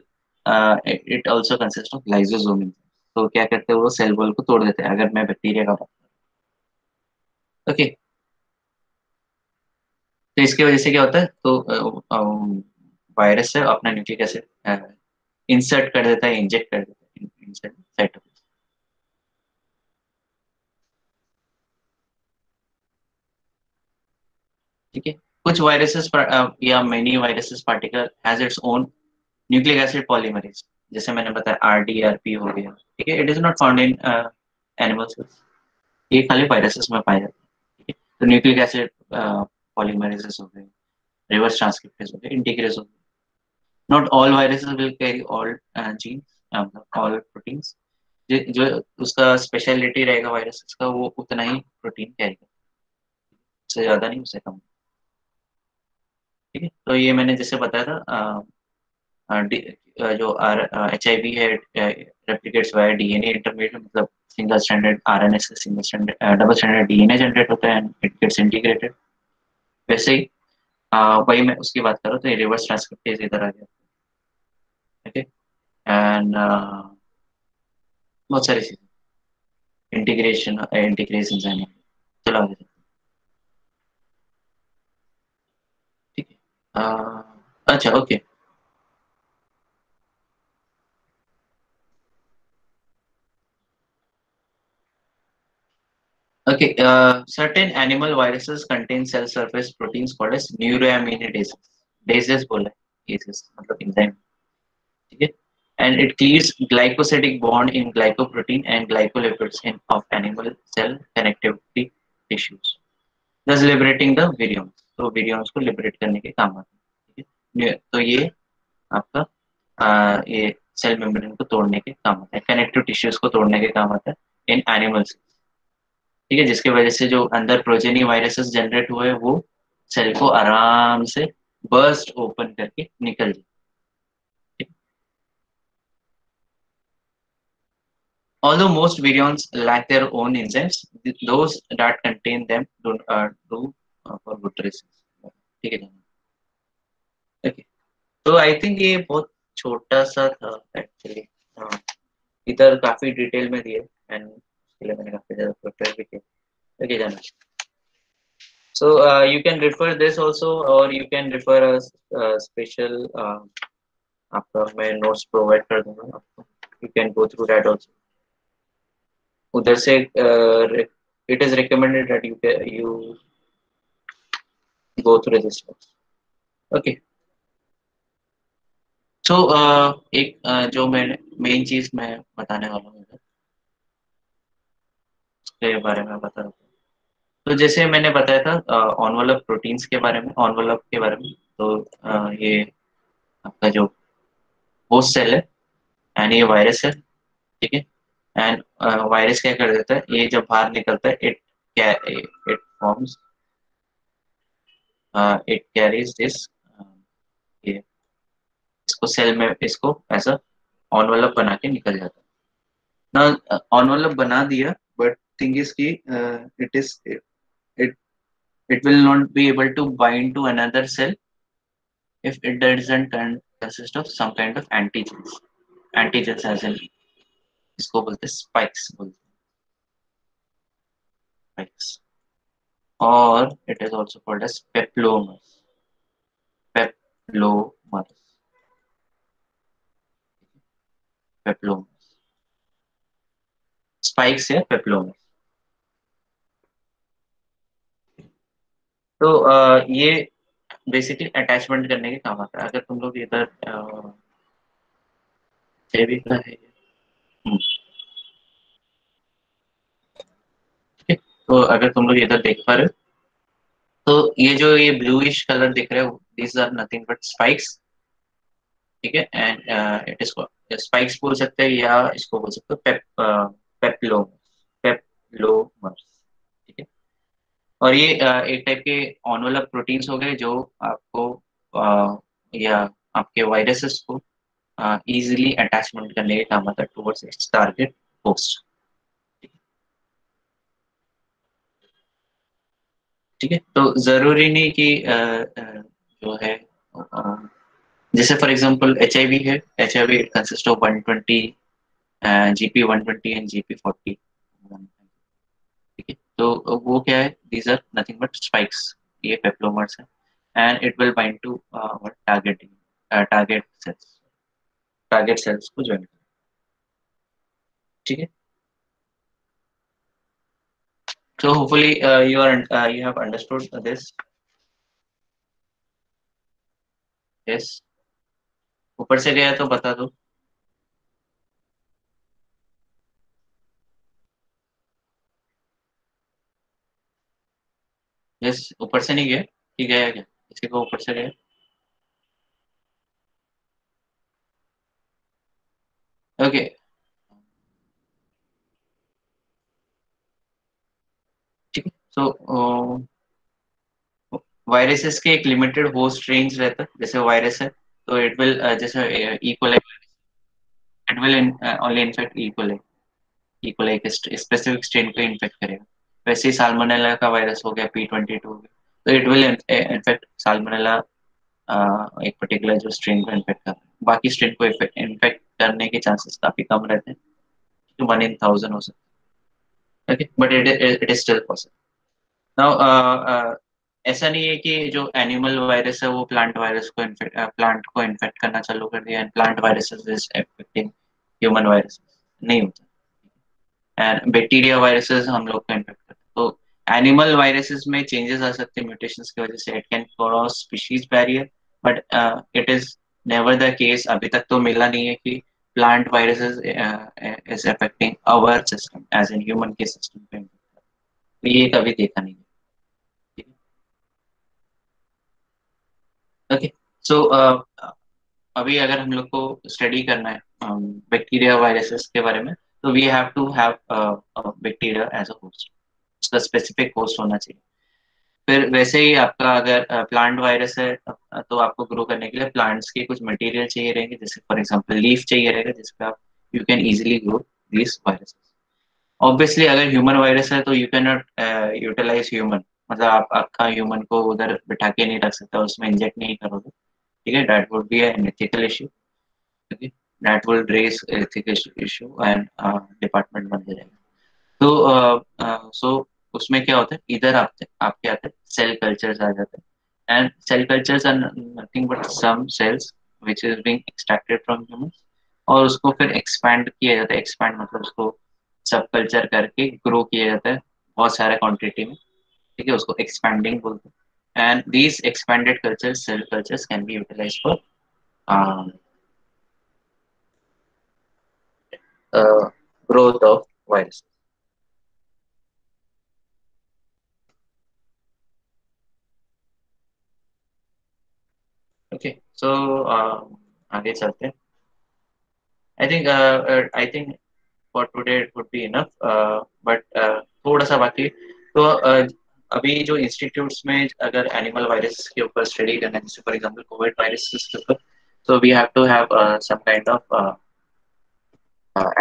Speaker 3: it also consist of lysosome. तो क्या करते हैं, वो सेल वॉल को तोड़ देते हैं, अगर मैं बैक्टीरिया का बात करूं, ओके। तो इसकी वजह से क्या होता है, तो वायरस से अपना न्यूक्लिक एसिड इंसर्ट कर देता है, इंजेक्ट कर देता है इनसाइड साइटोप्लाज्म, ठीक है। कुछ वायरसेस या many viruses particle has its own nucleic acid polymerase, जैसे मैंने बताया RDRP हो गया, ठीक है। It is not found in animal cells, ये खाली वायरसेस में पाया जाता है, ठीक है। तो न्यूक्लिक एसिड पॉलीमरेजेस हो गए, रिवर्स ट्रांसक्रिप्टेज हो गए, इंटीग्रेज हो गए। Not all viruses will carry all genes, all proteins. जो उसका स्पेशलिटी रहेगा वायरसेस का, वो उतना ही प्रोटीन कैरी करेगा, उससे ज्यादा नहीं, उससे कम, ठीक है। तो ये मैंने जैसे बताया था, जो HIV है, रेप्लिकेट्स वाया DNA इंटरमीडिएट, मतलब सिंगल स्टैंडर्ड RNA से single standard double standard DNA generate होता है, एंड इट गेट्स इंटीग्रेटेड। वैसे ही वही मैं उसकी बात कर रहा हूँ, तो ये रिवर्स ट्रांसक्रिप्टेज इधर आ गया, ठीक है। एंड बहुत सारी चीजें, इंटीग्रेशन इंटीग्रेस एंजाइम, चलो आगे चलते हैं, ठीक है। अच्छा, okay, okay. Certain animal viruses contain cell surface proteins called as neuroaminidases. Dases बोला है, dases मतलब enzyme, ठीक है। And it cleaves glycosidic bond in glycoprotein and glycolipids in of animal cell connectivity tissues, thus liberating the virions। तो virions को liberate करने के काम आते हैं, ठीक है। तो ये आपका ये सेल मेम्ब्रेन को तोड़ने के काम आता है, कनेक्टिव टिश्यूज को तोड़ने के काम आता है इन एनिमल्स, ठीक है। जिसकी वजह से जो अंदर प्रोजेनी वायरसेस जनरेट हुए, वो सेल को आराम से बर्स्ट ओपन करके निकल जाए, ठीक? Although most virions lack their own enzymes, those that contain them do for good reasons, ठीक है। ओके, तो आई थिंक ये बहुत छोटा सा था एक्चुअली, इधर काफी डिटेल में दिए, एंड उसके लिए मैंने काफी ज्यादा प्रिपेयर भी किया, ओके जाना। So you can refer this also, or you can refer a special आपका मैं notes provide कर दूंगा आपको, you can go through that also। उधर से it is recommended that you go through this notes। Okay. So एक जो मैं मेन चीज मैं बताने वाला हूँ उसके बारे में बता रहा हूँ। तो जैसे मैंने बताया था ऑनवलप प्रोटीन्स के बारे में, ऑनवलप के बारे में, तो ये आपका जो होस्ट सेल है एंड ये वायरस है, ठीक है। एंड वायरस क्या कर देता है, ये जब बाहर निकलता है, it forms, it carries this, ये इसको सेल में इसको ऐसा ऑनवलप बना के निकल जाता है ना। ऑनवलप बना दिया, बट थिंग इज की it is it it will not be able to bind to another cell if it doesn't consist of some kind of antigens. Antigens as in इसको बोलते हैं spikes, बोलते हैं spikes, और it is also called as peplomers. Peplomers. Peplomers. Spikes या peplomers. तो ये basically attachment करने के काम आता है। अगर तुम लोग इधर जैविक का है, ठीक है, तो अगर तुम लोग इधर देख पा रहे हो, तो ये जो ये ब्लूइश कलर दिख रहे हो, these are nothing but spikes, ठीक है। एंड इट इज स्पाइक्स बोल सकते हैं या इसको बोल सकते हो पेप्लो पेप्लोमर्स, ठीक है। और ये एक टाइप के ऑनवलप प्रोटीन्स हो गए जो आपको या आपके वायरसेस को इजीली अटैचमेंट करने के काम आता है टुवर्ड्स इट्स टारगेट होस्ट, ठीक है। तो जरूरी नहीं कि जो है जैसे फॉर एग्जांपल HIV है, HIV consist of 120 GP120 and GP40, ठीक है। तो वो क्या है, these are nothing but spikes, ये पेप्लोमर्स है, and it will bind to target cells, target cells को ज्वाइन कर, ठीक है। So hopefully you have understood this. Yes, ऊपर से गया तो बता दो। यस, ऊपर से नहीं गया, ठीक है क्या किसी को ऊपर से गया? ओके, ठीक है। सो वायरसेस के एक लिमिटेड होस्ट रेंज रहता है। जैसे वायरस है तो इट विल जैसे E coli, it will only infect E coli, E coli के स्पेसिफिक स्ट्रेन को इन्फेक्ट करेगा। वैसे ही साल्मोनेला का वायरस हो गया, P22 हो गया, तो इट विल इन्फेक्ट साल्मोनेला, एक पर्टिकुलर जो स्ट्रेन को इन्फेक्ट कर रहा है। बाकी स्ट्रेन को इन्फेक्ट करने के चांसेस काफी कम रहते हैं, तो 1 in 1000 हो सकते हैं, okay, but it is still possible. Now ऐसा नहीं है कि जो एनिमल वायरस है वो प्लांट को इन्फेक्ट करना चालू कर दिया and plant viruses is infecting human viruses, नहीं होता। एंड बैक्टीरिया वायरसेस हम लोग को इन्फेक्ट करते हैं। तो एनिमल वायरसेस में चेंजेस आ सकते हैं म्यूटेशंस की वजह से, it can cross species barrier, but it is never the case, अभी तक तो मिला नहीं है कि plant viruses is affecting our system as in human के सिस्टम पे, तो ये कभी देखा नहीं है, ठीक है। ओके, सो अभी अगर हम लोग को स्टडी करना है बैक्टीरिया वायरसेस के बारे में, तो we have to have bacteria as a host, उसका स्पेसिफिक होस्ट होना चाहिए। फिर वैसे ही आपका अगर प्लांट वायरस है, तो आपको ग्रो करने के लिए प्लांट्स के कुछ मटेरियल चाहिए रहेंगे, जैसे फॉर एग्जांपल लीफ चाहिए रहेगा जिसपे आप you can easily grow this viruses. Obviously अगर ह्यूमन वायरस है तो you can not utilize human, मतलब आप आपका ह्यूमन को उधर बिठा के नहीं रख सकता, उसमें इंजेक्ट नहीं करोगे, ठीक है, that would be an ethical issue, okay, that will raise ethical issue and department बन जाएगा। तो सो उसमें क्या होता है, इधर आपके आते हैं सेल कल्चर्स आ जाते हैं, and cell cultures are nothing but some cells which is being extracted from humans, और उसको फिर एक्सपैंड किया जाता है। एक्सपैंड मतलब उसको सब कल्चर करके ग्रो किया जाता है बहुत सारे क्वांटिटी में, ठीक है, उसको एक्सपैंडिंग बोलते हैं। and these expanded cultures, cell cultures, can be utilized for um, growth of viruses. Okay, so आगे चलते हैं. I think for today it would be enough. But थोड़ा सा बाकी तो अभी जो इंस्टीट्यूट्स में अगर एनिमल वायरस के ऊपर स्टडी करना है, जैसे फॉर एग्जांपल कोविड वायरस के ऊपर, so we have to have some kind of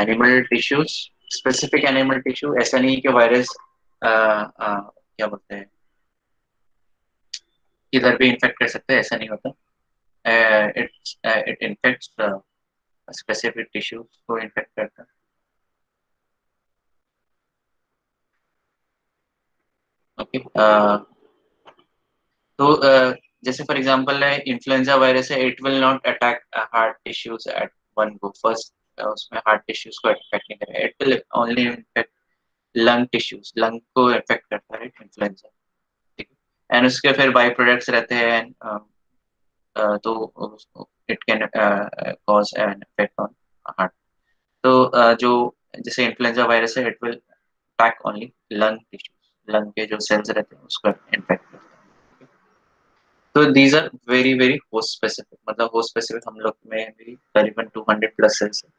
Speaker 3: animal tissues, specific animal tissue. ऐसा नहीं कि वायरस क्या बोलते हैं किधर भी इन्फेक्ट कर सकते हैं, ऐसा नहीं होता. It infects specific tissues को इन्फेक्ट करता है. ओके, तो जैसे फॉर एग्जांपल है इन्फ्लुएंजा वायरस है, it will not attack heart tissues at one go. First उसमें हार्ट टिश्यूज को अटैक नहीं करेगा, it will only infect lung tissues, lung को इन्फेक्ट करता है इन्फ्लुएंजा. ठीक है, एंड उसके फिर बाई प्रोडक्ट्स रहते हैं, तो it can cause an effect on heart. तो जो जैसे इन्फ्लुएंजा वायरस है, it will attack only lung tissues, lung के जो सेल्स रहते हैं उसको इन्फेक्ट करता है. तो these are very very host specific, मतलब होस्ट स्पेसिफिक हम लोग में भी करीबन 200 प्लस सेल्स है.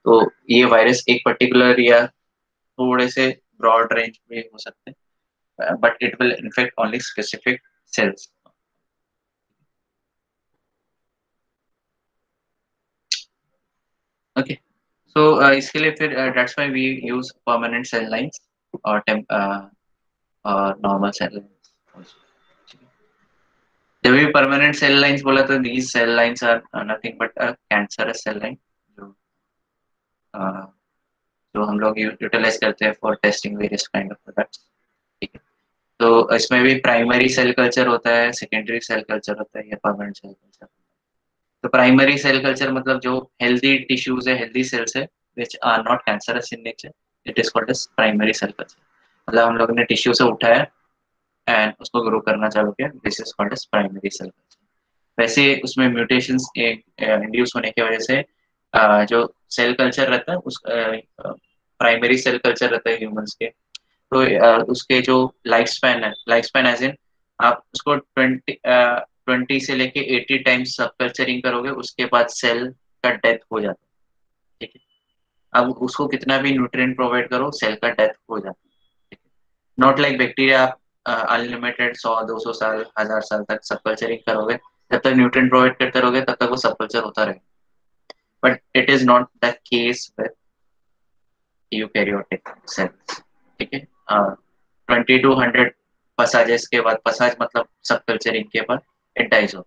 Speaker 3: तो ये वायरस एक पर्टिकुलर या थोड़े से ब्रॉड रेंज में हो सकते हैं, but it will infect only specific cells. Okay, so इसके लिए फिर that's why we use permanent cell lines और नॉर्मल सेल लाइंस. जब भी परमानेंट सेल लाइंस बोला तो these cell lines are nothing but a cancerous cell line, जो जो हम लोग यूटिलाइज करते हैं for testing various kind of products. ठीक है, तो इसमें भी प्राइमरी सेल कल्चर होता है, सेकेंडरी सेल कल्चर होता है, या परमानेंट सेल कल्चर. तो प्राइमरी सेल कल्चर मतलब जो हेल्दी टिश्यूज है, हेल्दी सेल्स है, which are not cancerous in nature, it is called as primary cell culture. मतलब हम लोग ने टिश्यू से उठाया एंड उसको ग्रो करना चालू किया, this is called as primary cell culture. वैसे उसमें म्यूटेशंस इंड्यूस होने की वजह से जो सेल कल्चर रहता है उस प्राइमरी सेल कल्चर रहता है ह्यूमंस के, तो उसके जो लाइफ स्पैन है, लाइफ स्पैन एज इन आप उसको 20 से लेके 80 टाइम्स सब कल्चरिंग करोगे, उसके बाद सेल का डेथ हो जाता है. ठीक है, अब उसको कितना भी न्यूट्रिएंट प्रोवाइड करो, सेल का डेथ हो जाता है. ठीक है, नॉट लाइक बैक्टीरिया, आप अनलिमिटेड 100-200 साल 1000 साल तक सब कल्चरिंग करोगे, जब तक न्यूट्रिएंट प्रोवाइड करते रहोगे तब तक वो सब कल्चर होता रहेगा. But it is not the case with eukaryotic cells. ठीक है, 20 to 100 पसाजेस के बाद, पसाज मतलब सब कल्चरिंग के बाद इट डाइज ऑफ.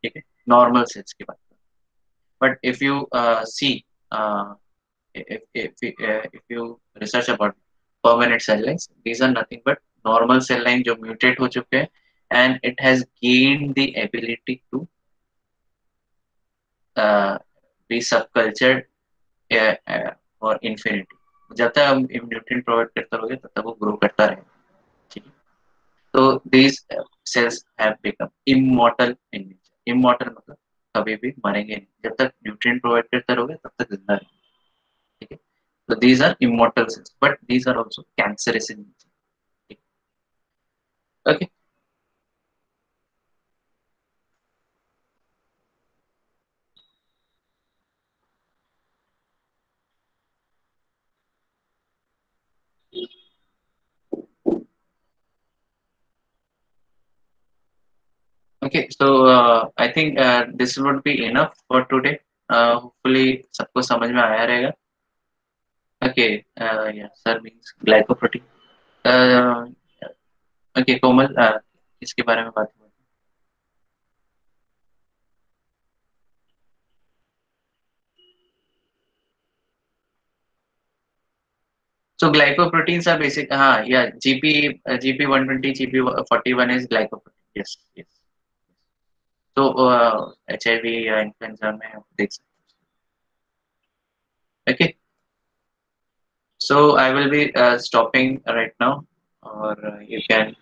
Speaker 3: ठीक है, नॉर्मल सेल्स की बात. But if you see, if you research about permanent cell lines, these are nothing but normal cell line जो mutate हो चुके हैं, and it has gained the ability to be subcultured for infinity. जब तक हम nutrient provide करते रहोगे तब तक वो ग्रो करता रहेगा. ठीक है, तो these cells have become immortal in nature. Immortal मतलब कभी भी मरेंगे नहीं, जब तक न्यूट्रिएंट प्रोवाइड करते रहोगे तब तक जिंदा रहेंगे. ठीक है, so these are immortal cells, but these are also cancerous in nature. Okay. Okay, so I think this would be enough for today. Hopefully सबको समझ में आया रहेगा. Okay, yeah, sir means glycoprotein. Uh, okay, कोमल, इसके बारे में बात करें. So glycoproteins are basic. हाँ, yeah, GP 120, GP 41 is glycoprotein. Yes, yes. तो HIV या इन्फ्लुएंजा में आप देख सकते हैं. Okay, so I will be stopping right now, or you can